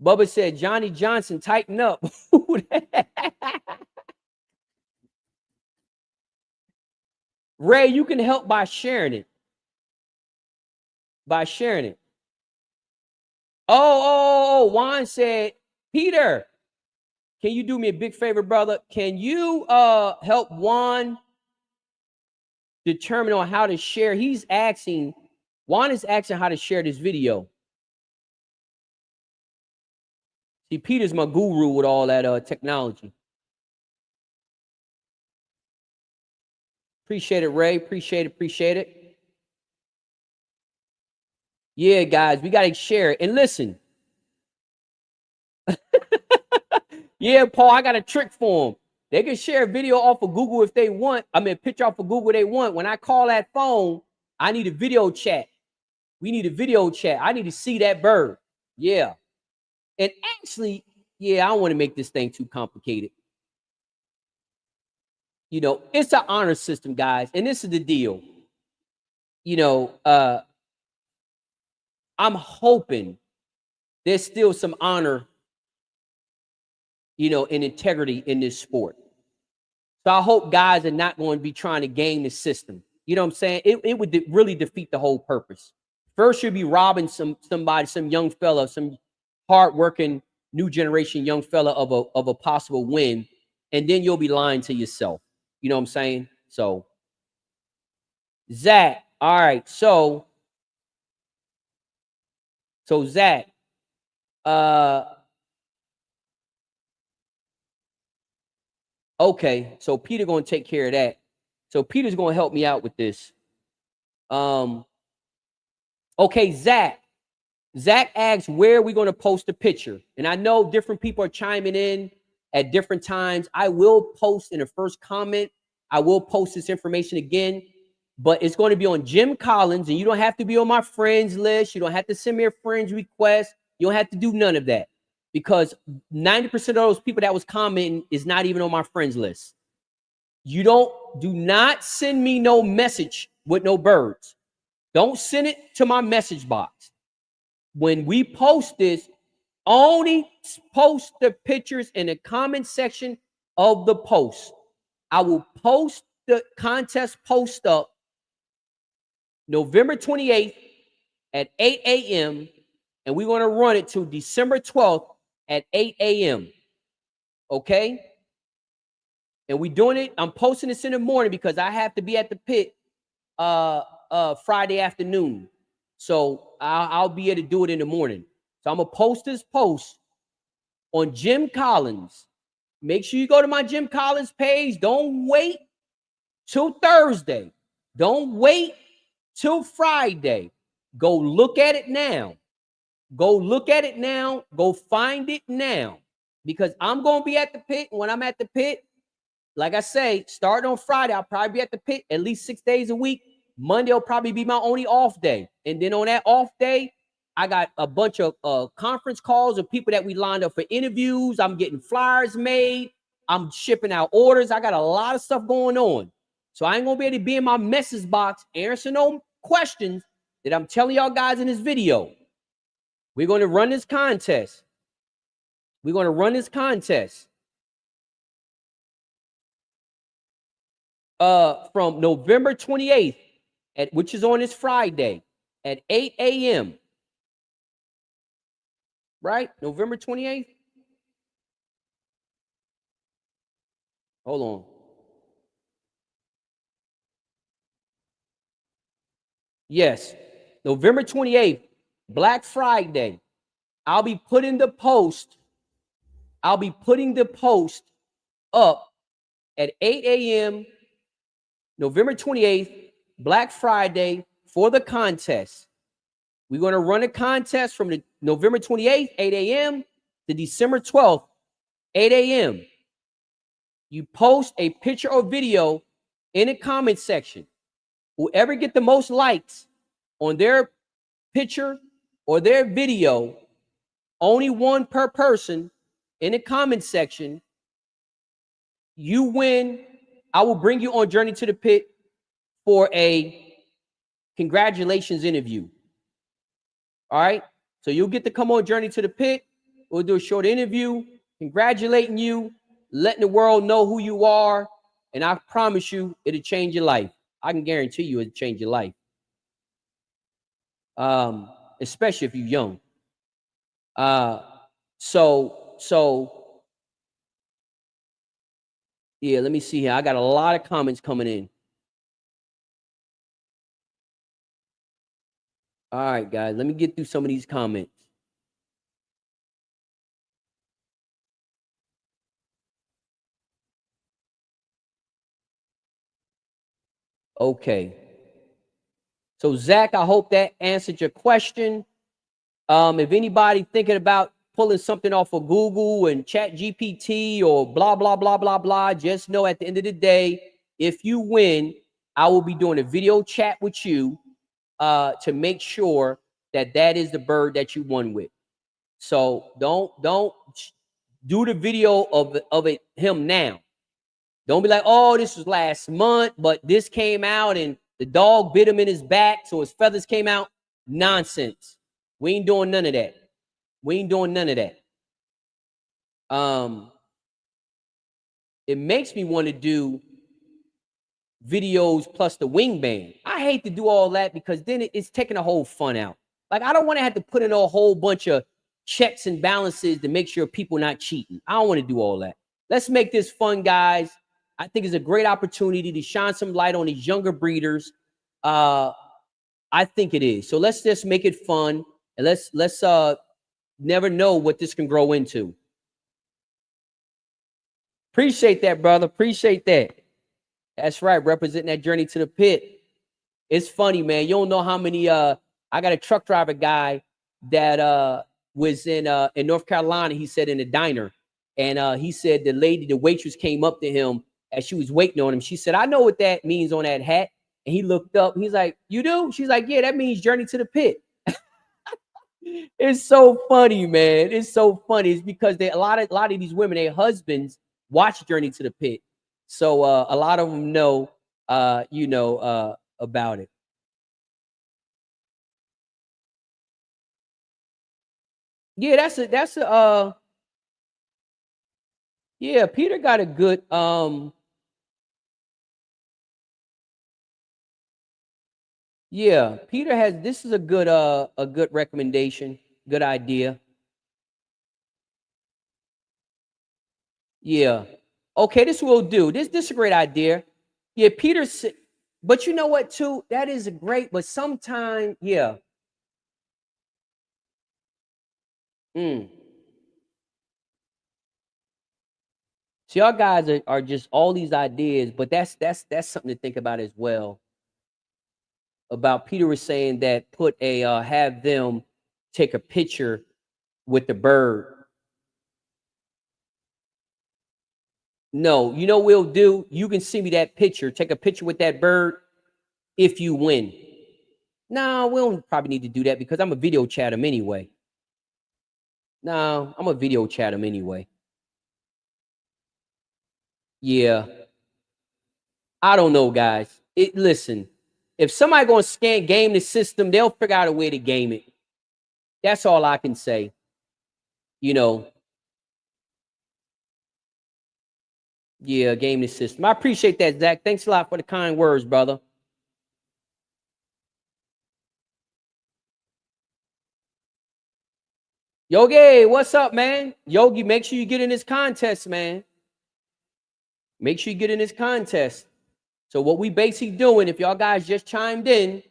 Bubba said, Johnny Johnson, tighten up. Ray, you can help by sharing it. By sharing it. Oh, Juan said, Peter, can you do me a big favor, brother? Can you help Juan determine on how to share? Juan is asking how to share this video. See, Peter's my guru with all that technology. Appreciate it, Ray. Appreciate it. Yeah, guys, we got to share it. And listen. Yeah, Paul, I got a trick for them. They can share a video off of Google if they want. I mean, a picture off of Google they want. When I call that phone, I need a video chat. We need a video chat. I need to see that bird. Yeah. And actually, yeah, I don't want to make this thing too complicated. You know, it's an honor system, guys. And this is the deal. You know, I'm hoping there's still some honor, you know, and integrity in this sport. So I hope guys are not going to be trying to game the system. You know what I'm saying? It would really defeat the whole purpose. First, you'll be robbing somebody, some young fella, some hardworking new generation young fella of a possible win, and then you'll be lying to yourself. You know what I'm saying? So, Zach, all right. So Zach, okay. So Peter gonna take care of that. So Peter's gonna help me out with this. Okay, Zach. Zach asks where we're gonna post the picture, and I know different people are chiming in at different times. I will post in the first comment. I will post this information again, but it's going to be on Jim Collins, and you don't have to be on my friends list. You don't have to send me a friends request. You don't have to do none of that, because 90% of those people that was commenting is not even on my friends list. Do not send me no message with no birds. Don't send it to my message box. When we post this, only post the pictures in the comment section of the post. I will post the contest post up November 28th at 8 a.m. and we're going to run it to December 12th at 8 a.m. Okay? And we're doing it. I'm posting this in the morning because I have to be at the pit Friday afternoon. So I'll be able to do it in the morning. So I'm going to post this post on Jim Collins. Make sure you go to my Jim Collins page. Don't wait till Thursday. Don't wait till Friday. Go look at it now. Go look at it now. Go find it now. Because I'm going to be at the pit. When I'm at the pit, like I say, starting on Friday, I'll probably be at the pit at least 6 days a week. Monday will probably be my only off day. And then on that off day, I got a bunch of conference calls of people that we lined up for interviews. I'm getting flyers made. I'm shipping out orders. I got a lot of stuff going on. So I ain't going to be able to be in my message box answering no questions that I'm telling y'all guys in this video. We're going to run this contest. We're going to run this contest. From November 28th, which is on this Friday, at 8 a.m. Right? November 28th? Hold on. Yes. November 28th, Black Friday. I'll be putting the post up at 8 a.m. November 28th, Black Friday, for the contest. We're going to run a contest from the November 28th, 8 a.m. to December 12th, 8 a.m. You post a picture or video in the comment section. Whoever get the most likes on their picture or their video, only one per person in the comment section, you win. I will bring you on Journey to the Pit for a congratulations interview. All right. So you'll get to come on Journey to the Pit. We'll do a short interview, congratulating you, letting the world know who you are. And I promise you, it'll change your life. I can guarantee you it'll change your life. Especially if you're young. So yeah, let me see here. I got a lot of comments coming in. All right, guys, let me get through some of these comments. Okay. So Zach, I hope that answered your question. If anybody thinking about pulling something off of Google and Chat GPT or blah, blah, blah, blah, blah, just know at the end of the day, if you win, I will be doing a video chat with you to make sure that that is the bird that you won with. So don't do the video of him now. Don't be like, oh, this was last month, but this came out and the dog bit him in his back, so his feathers came out. Nonsense. We ain't doing none of that. We ain't doing none of that. It makes me want to do videos plus the wing band. I hate to do all that because then it's taking the whole fun out. Like, I don't want to have to put in a whole bunch of checks and balances to make sure people not cheating. I don't want to do all that. Let's make this fun, guys. I think it's a great opportunity to shine some light on these younger breeders. I think it is. So let's just make it fun, and let's never know what this can grow into. Appreciate that, brother. Appreciate that. That's right. Representing that Journey to the Pit. It's funny, man. You don't know how many I got a truck driver guy that was in North Carolina, he said, in a diner. And he said the waitress came up to him as she was waiting on him. She said, I know what that means on that hat. And he looked up. He's like, you do? She's like, yeah, that means Journey to the Pit. It's so funny, man. It's so funny. It's because a lot of these women, their husbands watch Journey to the Pit. So a lot of them know, about it. Yeah, that's a yeah, Peter got a good Yeah, Peter has this is a good recommendation, good idea. Yeah. Okay, this will do. This is a great idea. Yeah, Peter but you know what too? That is a great, but sometime, yeah. Mm. So y'all guys are just all these ideas, but that's something to think about as well. About Peter was saying that put a have them take a picture with the bird. No, you know what we'll do? You can send me that picture. Take a picture with that bird if you win. No, we don't probably need to do that because I'm a video chat him anyway. No, I'm a video chat him anyway. Yeah. I don't know, guys. Listen, if somebody gonna game the system, they'll figure out a way to game it. That's all I can say. You know, yeah, game the system. I appreciate that, Zach. Thanks a lot for the kind words, brother. Yogi, what's up, man? Yogi, make sure you get in this contest, man. Make sure you get in this contest. So what we basically doing, if y'all guys just chimed in,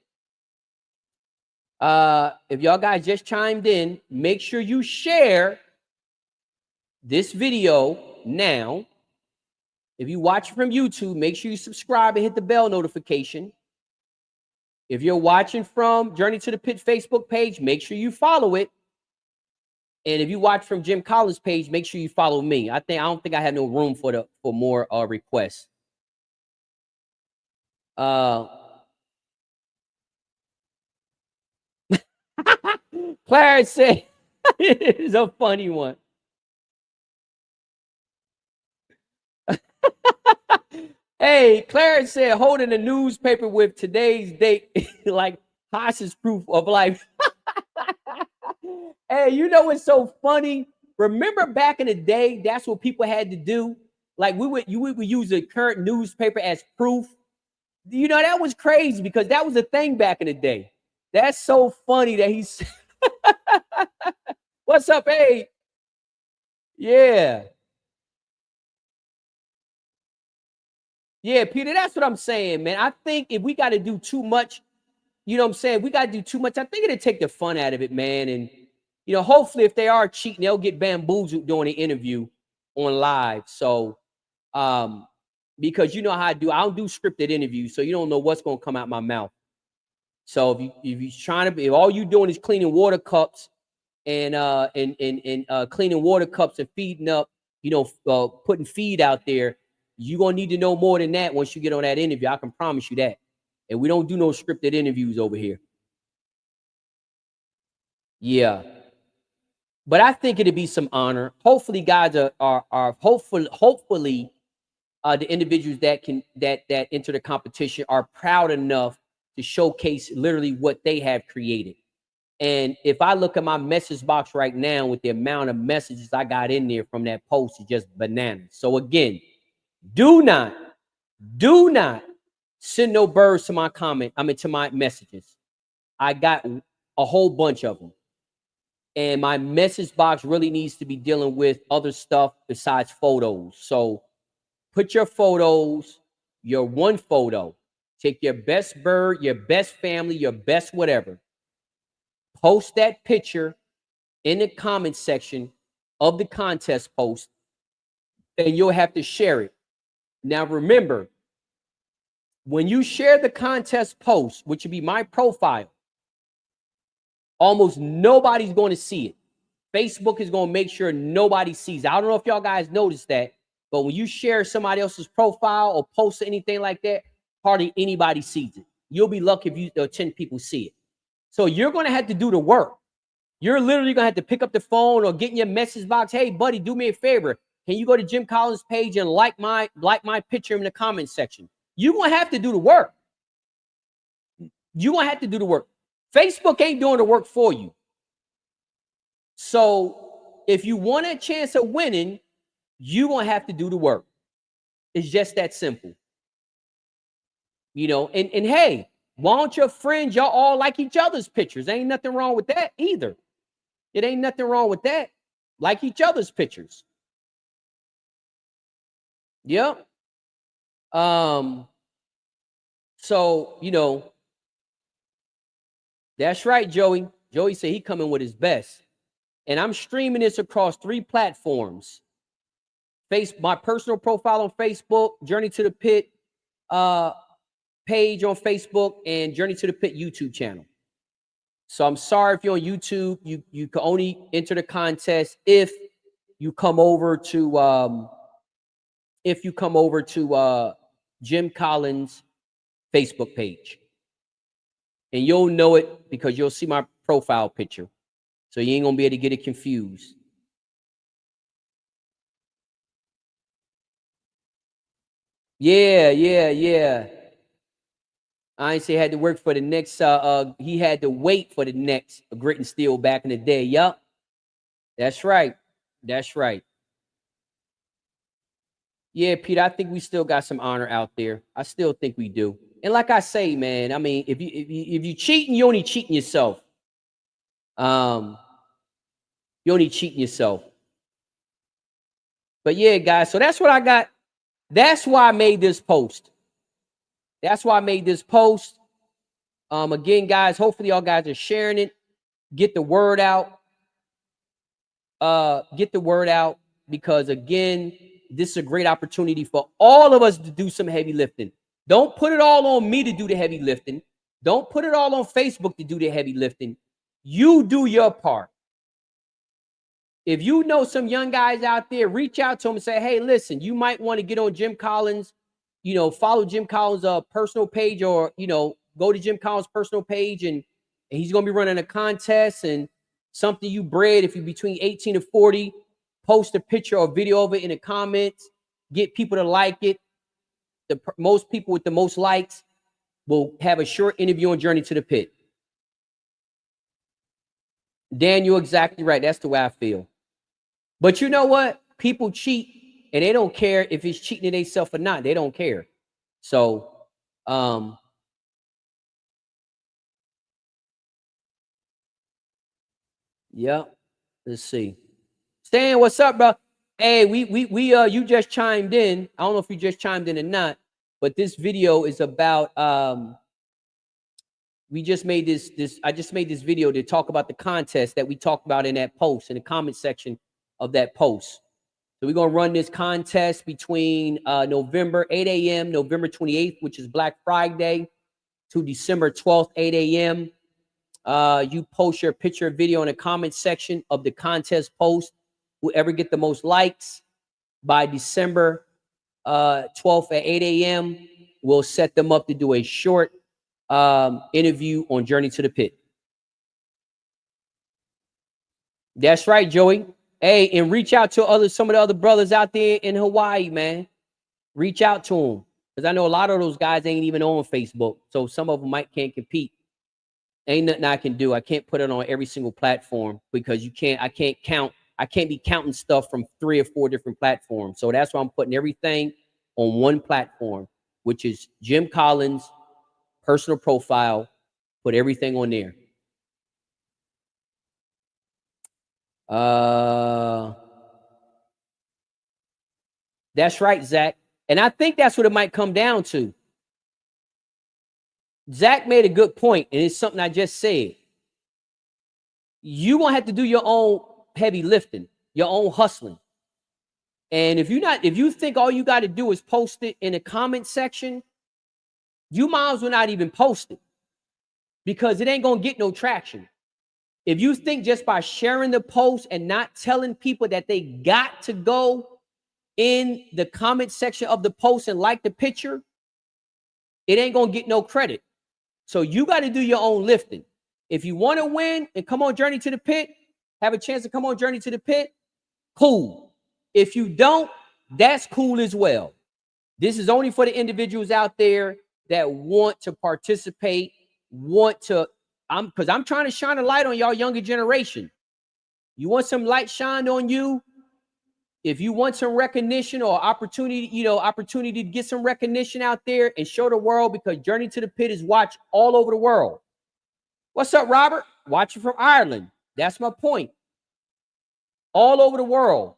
make sure you share this video now. If you watch from YouTube, make sure you subscribe and hit the bell notification. If you're watching from Journey to the Pit Facebook page, make sure you follow it. And if you watch from Jim Collins' page, make sure you follow me. I don't think I have no room for more requests. Clarence said it is a funny one. Hey, Clarence said holding a newspaper with today's date like hostage proof of life. Hey, you know what's so funny? Remember back in the day, that's what people had to do. Like we would use a current newspaper as proof. You know, that was crazy because that was a thing back in the day. That's so funny that he's what's up, hey? Yeah. Yeah, Peter, that's what I'm saying, man. I think if we got to do too much, you know what I'm saying? We got to do too much. I think it'll take the fun out of it, man. And, you know, hopefully if they are cheating, they'll get bamboozled during the interview on live. So, because you know how I do, I don't do scripted interviews, so you don't know what's going to come out my mouth. So if you're trying to, if all you doing is cleaning water cups and cleaning water cups and feeding up, you know, putting feed out there, you're gonna need to know more than that once you get on that interview. I can promise you that. And we don't do no scripted interviews over here. Yeah. But I think it'd be some honor. Hopefully, guys are hopefully the individuals that enter the competition are proud enough to showcase literally what they have created. And if I look at my message box right now with the amount of messages I got in there from that post, it's just bananas. So again, do not send no birds to my to my messages. I got a whole bunch of them. And my message box really needs to be dealing with other stuff besides photos. So put your photos, your one photo, take your best bird, your best family, your best whatever. Post that picture in the comment section of the contest post, and you'll have to share it. Now, remember, when you share the contest post, which would be my profile, almost nobody's going to see it. Facebook is going to make sure nobody sees it. I don't know if y'all guys noticed that, but when you share somebody else's profile or post anything like that, hardly anybody sees it. You'll be lucky if 10 people see it. So you're going to have to do the work. You're literally going to have to pick up the phone or get in your message box. Hey, buddy, do me a favor. Can you go to Jim Collins' page and like my picture in the comment section? You're going to have to do the work. You're going to have to do the work. Facebook ain't doing the work for you. So if you want a chance of winning, you're going to have to do the work. It's just that simple. You know, and hey, Why don't your friends, y'all all like each other's pictures? Ain't nothing wrong with that either. It ain't nothing wrong with that. Like each other's pictures. Yep. So, you know, that's right, Joey. Joey said he coming with his best. And I'm streaming this across 3 platforms. My personal profile on Facebook, Journey to the Pit page on Facebook, and Journey to the Pit YouTube channel. So I'm sorry if you're on YouTube, you can only enter the contest if you come over to Jim Collins' Facebook page. And you'll know it because you'll see my profile picture. So you ain't gonna be able to get it confused. Yeah. I ain't say had to work for the next he had to wait for the next Grit and Steel back in the day. Yup. That's right. That's right. Yeah, Peter, I think we still got some honor out there. I still think we do. And like I say, man, I mean, if you cheating, you only cheating yourself. You only cheating yourself. But yeah, guys, so that's what I got. That's why I made this post. Again, guys, hopefully y'all guys are sharing it. Get the word out. Because again, this is a great opportunity for all of us to do some heavy lifting. Don't put it all on me to do the heavy lifting. Don't put it all on Facebook to do the heavy lifting. You do your part. If you know some young guys out there, reach out to them and say, hey, listen, you might want to get on Jim Collins, follow Jim Collins' personal page, or, go to Jim Collins' personal page, and he's going to be running a contest, and something you bred, if you're between 18 and 40, post a picture or video of it in the comments, get people to like it. The most people with the most likes will have a short interview on Journey to the Pit. Dan, you're exactly right. That's the way I feel. But you know what? People cheat, and they don't care if it's cheating to themselves or not. They don't care. So, yeah. Let's see. Stan, what's up, bro? Hey, you just chimed in. I don't know if you just chimed in or not, but this video is about we just made I just made this video to talk about the contest that we talked about in that post, in the comment section of that post. So we're going to run this contest between November 8 a.m., November 28th, which is Black Friday, to December 12th, 8 a.m. You post your picture or video in the comment section of the contest post. Whoever get the most likes by December 12th at 8 a.m., we'll set them up to do a short interview on Journey to the Pit. That's right, Joey. Hey, and reach out to some of the other brothers out there in Hawaii, man. Reach out to them, because I know a lot of those guys ain't even on Facebook, so some of them can't compete. Ain't nothing I can do. I can't put it on every single platform because I can't be counting stuff from 3 or 4 different platforms. So that's why I'm putting everything on one platform, which is Jim Collins' personal profile. Put everything on there. That's right, Zach. And I think that's what it might come down to. Zach made a good point, and it's something I just said. You won't have to do your own heavy lifting, your own hustling. And if you think all you got to do is post it in the comment section, you might as well not even post it, because it ain't going to get no traction. If you think just by sharing the post and not telling people that they got to go in the comment section of the post and like the picture, it ain't going to get no credit. So you got to do your own lifting. If you want to win and come on Journey to the Pit, have a chance to come on Journey to the Pit, cool. If you don't, that's cool as well. This is only for the individuals out there that want to participate, because I'm trying to shine a light on y'all younger generation. You want some light shined on you? If you want some recognition or opportunity, opportunity to get some recognition out there and show the world, because Journey to the Pit is watched all over the world. What's up, Robert? Watching from Ireland. That's my point. All over the world.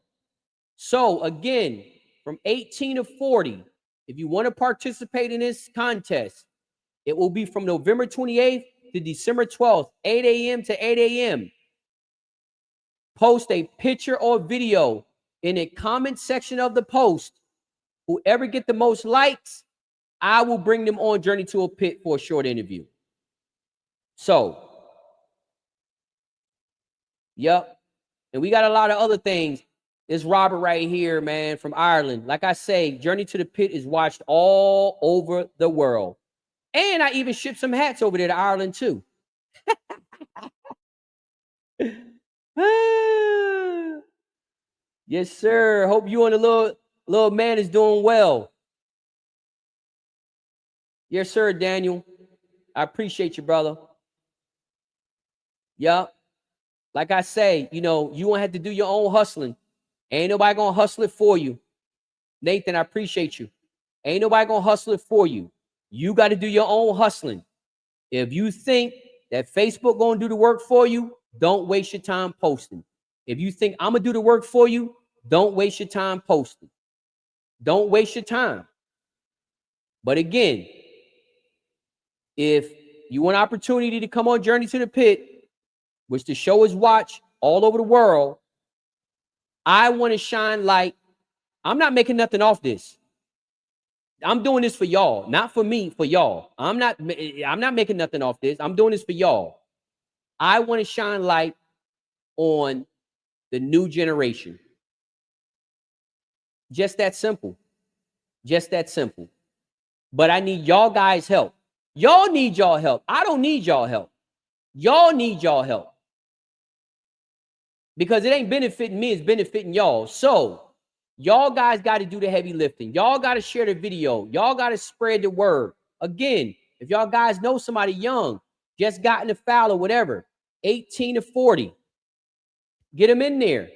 So again, from 18 to 40, if you want to participate in this contest, it will be from November 28th to December 12th, 8 a.m. to 8 a.m. Post a picture or video in the comment section of the post. Whoever get the most likes, I will bring them on Journey to a Pit for a short interview. So, yep. And we got a lot of other things. This Robert right here, man, from Ireland. Like I say, Journey to the Pit is watched all over the world. And I even shipped some hats over there to Ireland too. Yes, sir. Hope you and the little man is doing well. Yes, sir, Daniel. I appreciate you, brother. Yup. Like I say, you won't have to do your own hustling. Ain't nobody gonna hustle it for you. Nathan, I appreciate you. Ain't nobody gonna hustle it for you. You got to do your own hustling. If you think that Facebook gonna do the work for you, don't waste your time posting. If you think I'm gonna do the work for you, don't waste your time posting. Don't waste your time. But again, if you want opportunity to come on Journey to the Pit, which the show is watched all over the world, I want to shine light. I'm not making nothing off this. I'm doing this for y'all, not for me, for y'all. I'm not making nothing off this. I'm doing this for y'all. I want to shine light on the new generation. Just that simple. Just that simple. But I need y'all guys' help. Y'all need y'all help. I don't need y'all help. Y'all need y'all help. Because it ain't benefiting me, it's benefiting y'all. So y'all guys got to do the heavy lifting. Y'all got to share the video. Y'all got to spread the word. Again, if y'all guys know somebody young, just got in the foul or whatever, 18 to 40, get them in there.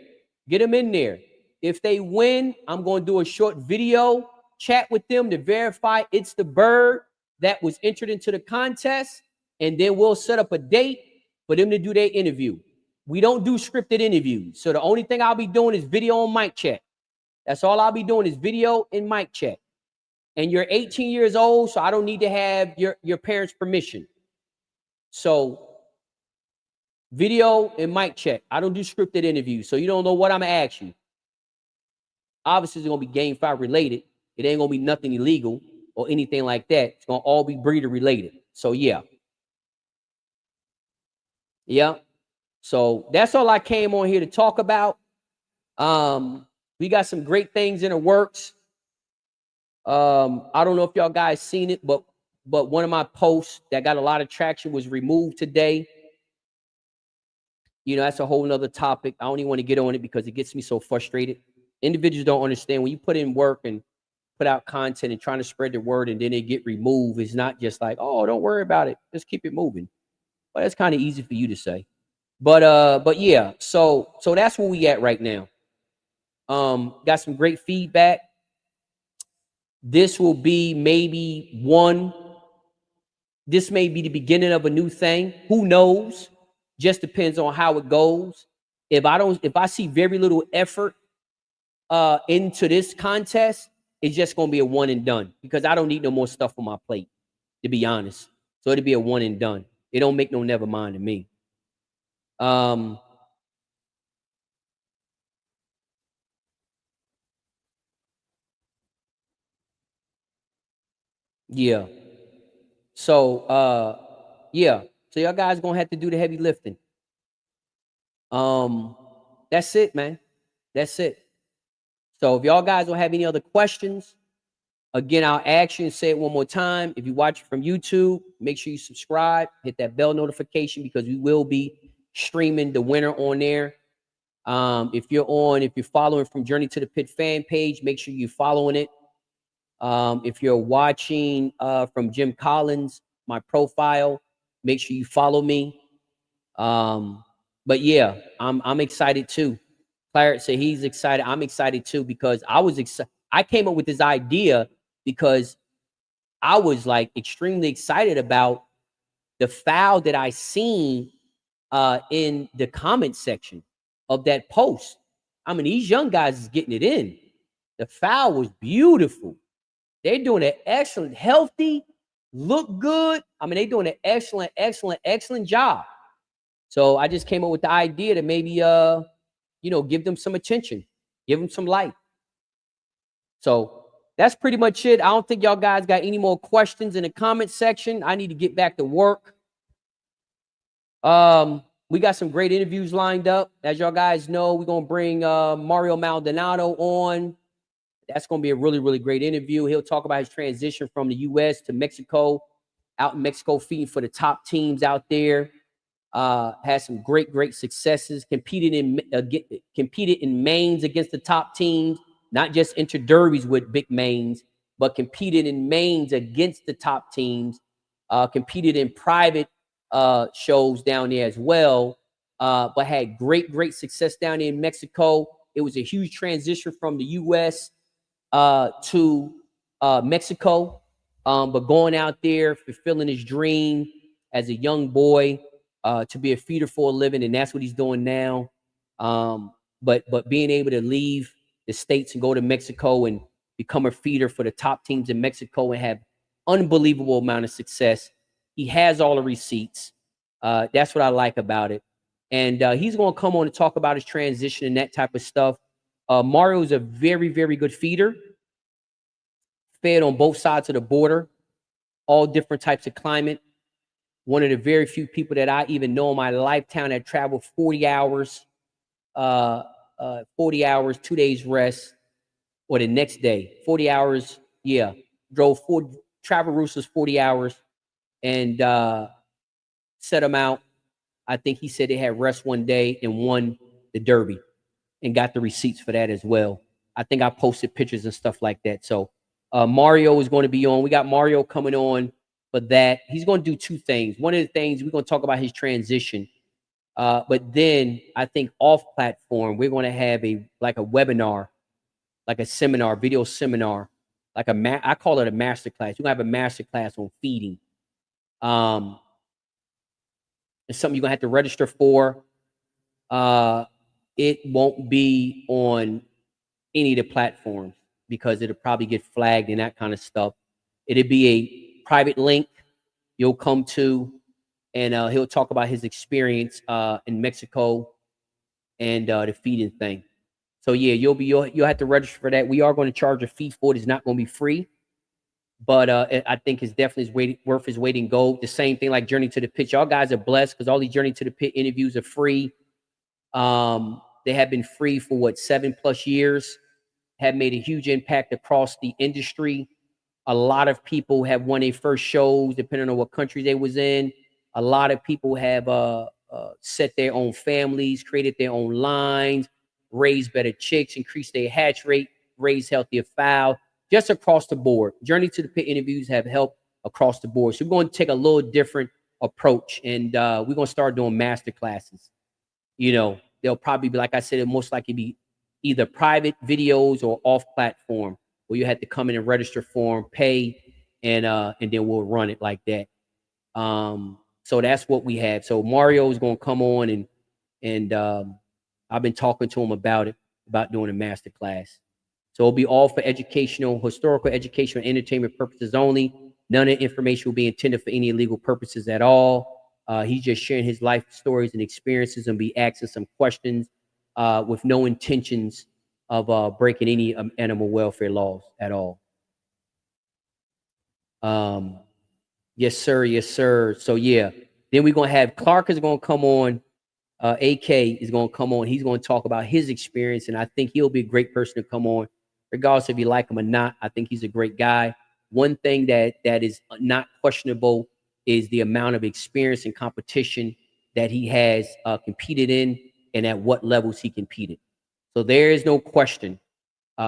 Get them in there. If they win, I'm going to do a short video, chat with them to verify it's the bird that was entered into the contest, and then we'll set up a date for them to do their interview. We don't do scripted interviews. So the only thing I'll be doing is video and mic check. That's all I'll be doing is video and mic check. And you're 18 years old, so I don't need to have your parents' permission. So video and mic check. I don't do scripted interviews, so you don't know what I'm going to ask you. Obviously, it's going to be Gamefowl related. It ain't going to be nothing illegal or anything like that. It's going to all be breeder related. So, yeah. Yeah. So that's all I came on here to talk about. We got some great things in the works. I don't know if y'all guys seen it, but one of my posts that got a lot of traction was removed today. That's a whole nother topic. I don't even want to get on it because it gets me so frustrated. Individuals don't understand when you put in work and put out content and trying to spread the word and then they get removed. It's not just like, oh, don't worry about it. Just keep it moving. But that's kind of easy for you to say. But yeah, so that's where we at right now. Got some great feedback. This will be this may be the beginning of a new thing. Who knows? Just depends on how it goes. If I see very little effort into this contest, it's just gonna be a one and done because I don't need no more stuff on my plate, to be honest. So it'll be a one and done. It don't make no never mind to me. Yeah. So yeah. So y'all guys gonna have to do the heavy lifting. That's it, man. That's it. So if y'all guys don't have any other questions, again, I'll ask you and say it one more time. If you watch from YouTube, make sure you subscribe, hit that bell notification because we will be streaming the winner on there. If you're following from Journey to the Pit fan page, make sure you're following it. If you're watching from Jim Collins, my profile, make sure you follow me. But yeah, I'm excited too Claret said he's excited. I'm excited too because I was excited. I came up with this idea because I was like extremely excited about the foul that I seen in the comment section of that post. I mean, these young guys is getting it in. The foul was beautiful. They're doing an excellent, healthy, look good. I mean, they're doing an excellent, excellent, excellent job. So I just came up with the idea to maybe, give them some attention, give them some light. So that's pretty much it. I don't think y'all guys got any more questions in the comment section. I need to get back to work. We got some great interviews lined up. As y'all guys know, we're going to bring Mario Maldonado on. That's going to be a really, really great interview. He'll talk about his transition from the U.S. to Mexico, out in Mexico, feeding for the top teams out there. Has some great, great successes. Competed in mains against the top teams, not just entered derbies with big mains, but competed in mains against the top teams. Competed in private shows down there as well, but had great, great success down there in Mexico. It was a huge transition from the U.S. To Mexico, but going out there, fulfilling his dream as a young boy to be a feeder for a living, and that's what he's doing now. But being able to leave the States and go to Mexico and become a feeder for the top teams in Mexico and have unbelievable amount of success. He has all the receipts. That's what I like about it. And he's going to come on and talk about his transition and that type of stuff. Mario is a very, very good feeder. Fed on both sides of the border, all different types of climate. One of the very few people that I even know in my lifetime that traveled 40 hours, 40 hours, 2 days rest, or the next day, 40 hours. Yeah, travel routes was 40 hours and set them out. I think he said they had rest one day and won the Derby and got the receipts for that as well. I think I posted pictures and stuff like that. So Mario is going to be on. We got Mario coming on for that. He's going to do two things. One of the things, we're going to talk about his transition. But then I think off platform, we're going to have a webinar, like a seminar, video seminar, I call it a master class. We're going to have a master class on feeding. It's something you're going to have to register for. It won't be on any of the platforms because it'll probably get flagged and that kind of stuff. It'll be a private link you'll come to, and he'll talk about his experience in Mexico and the feeding thing. So yeah, you'll have to register for that. We are going to charge a fee for it. It's not going to be free, but I think it's definitely worth his weight in gold. The same thing like Journey to the Pit. Y'all guys are blessed because all these Journey to the Pit interviews are free. They have been free for 7+ years, have made a huge impact across the industry. A lot of people have won their first shows, depending on what country they was in. A lot of people have set their own families, created their own lines, raised better chicks, increased their hatch rate, raised healthier fowl, just across the board. Journey to the Pit interviews have helped across the board. So we're going to take a little different approach, and we're going to start doing master classes. They'll probably be, like I said, it'll most likely be either private videos or off platform, where you have to come in and register for them, pay, and then we'll run it like that. So that's what we have. So Mario is going to come on, and I've been talking to him about doing a master class. So it'll be all for historical, educational, entertainment purposes only. None of the information will be intended for any illegal purposes at all. He's just sharing his life stories and experiences and be asking some questions with no intentions of breaking any animal welfare laws at all. Yes, sir. Yes, sir. So yeah, then we're going to have Clark is going to come on. AK is going to come on. He's going to talk about his experience, and I think he'll be a great person to come on, regardless if you like him or not. I think he's a great guy. One thing that is not questionable is the amount of experience and competition that he has competed in, and at what levels he competed. So there is no question.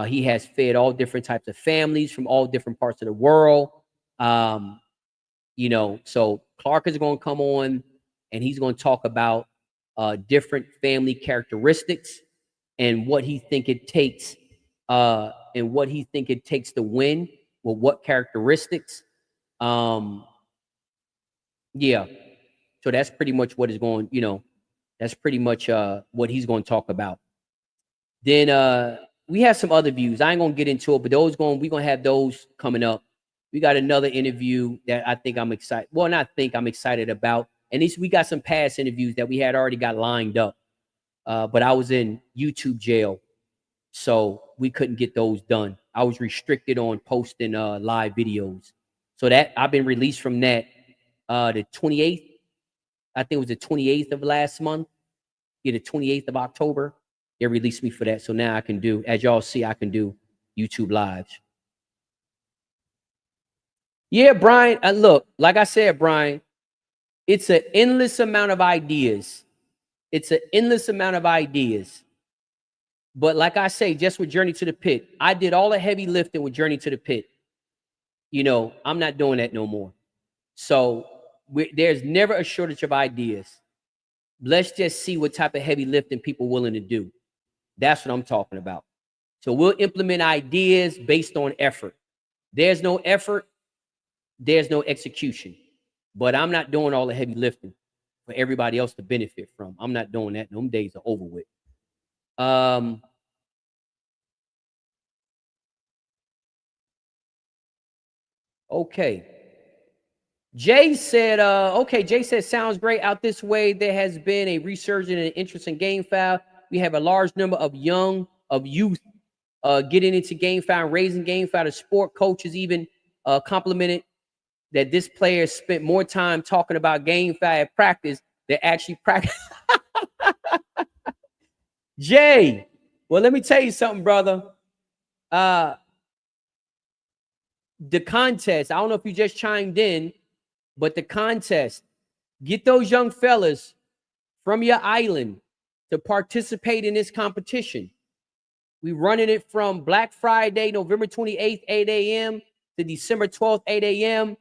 He has fed all different types of families from all different parts of the world. So Clark is going to come on, and he's going to talk about different family characteristics and what he think it takes, to win, with what characteristics. Yeah. So that's pretty much what is going, that's pretty much what he's going to talk about. Then we have some other views. I ain't gonna get into it, but we're gonna have those coming up. We got another interview that I think I'm excited. Well, not think I'm excited about. And we got some past interviews that we had already got lined up. But I was in YouTube jail, so we couldn't get those done. I was restricted on posting live videos. So that I've been released from that the 28th. I think it was the 28th of last month. Yeah, the 28th of October. They released me for that. So now I can do, as y'all see, I can do YouTube lives. Yeah, Brian, look, like I said, Brian, it's an endless amount of ideas. It's an endless amount of ideas. But like I say, just with Journey to the Pit, I did all the heavy lifting with Journey to the Pit. I'm not doing that no more. So there's never a shortage of ideas. Let's just see what type of heavy lifting people are willing to do. That's what I'm talking about. So we'll implement ideas based on effort. There's no effort, there's no execution. But I'm not doing all the heavy lifting for everybody else to benefit from. I'm not doing that. Them days are over with. Okay. Jay said, Jay said, sounds great. Out this way, there has been a resurgence in interest in Gamefowl. We have a large number of youth getting into Gamefowl, raising Gamefowl. The sport coaches even complimented that this player spent more time talking about Gamefowl at practice than actually practice. Jay, well, let me tell you something, brother. The contest, I don't know if you just chimed in, but the contest, get those young fellas from your island to participate in this competition. We running it from Black Friday, November 28th, 8 a.m. to December 12th, 8 a.m.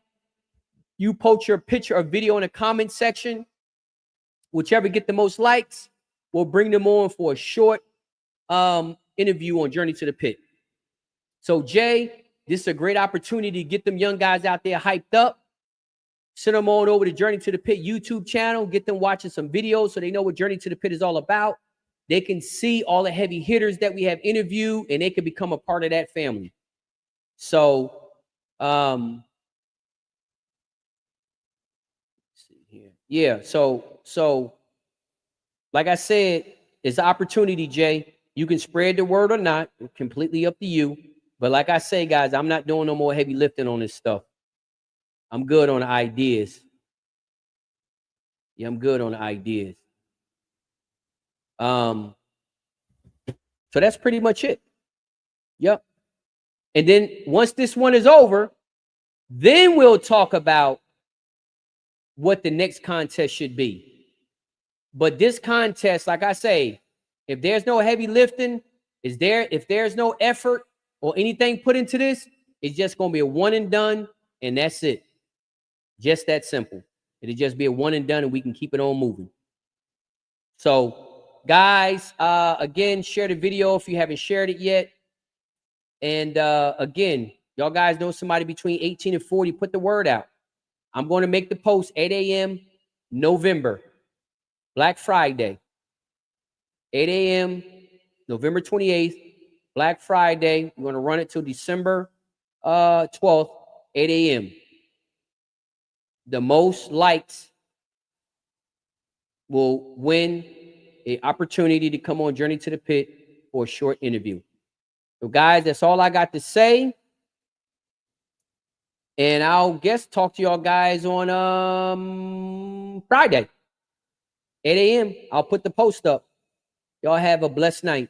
You post your picture or video in the comment section. Whichever get the most likes, we'll bring them on for a short interview on Journey to the Pit. So, Jay, this is a great opportunity to get them young guys out there hyped up. Send them on over to Journey to the Pit YouTube channel. Get them watching some videos so they know what Journey to the Pit is all about. They can see all the heavy hitters that we have interviewed, and they can become a part of that family. So, yeah. So, like I said, it's an opportunity, Jay. You can spread the word or not. It's completely up to you. But like I say, guys, I'm not doing no more heavy lifting on this stuff. I'm good on the ideas. Yeah, I'm good on the ideas. So that's pretty much it. Yep. And then once this one is over, then we'll talk about what the next contest should be. But this contest, like I say, if there's no heavy lifting, if there's no effort or anything put into this, it's just going to be a one and done, and that's it. Just that simple. It'll just be a one and done, and we can keep it on moving. So, guys, again, share the video if you haven't shared it yet. And again, y'all guys know somebody between 18 and 40, put the word out. I'm going to make the post 8 a.m. November, Black Friday, 8 a.m. November 28th, Black Friday. We're going to run it till December 12th, 8 a.m. The most likes will win an opportunity to come on Journey to the Pit for a short interview. So, guys, that's all I got to say. And I'll talk to y'all guys on Friday, 8 a.m. I'll put the post up. Y'all have a blessed night.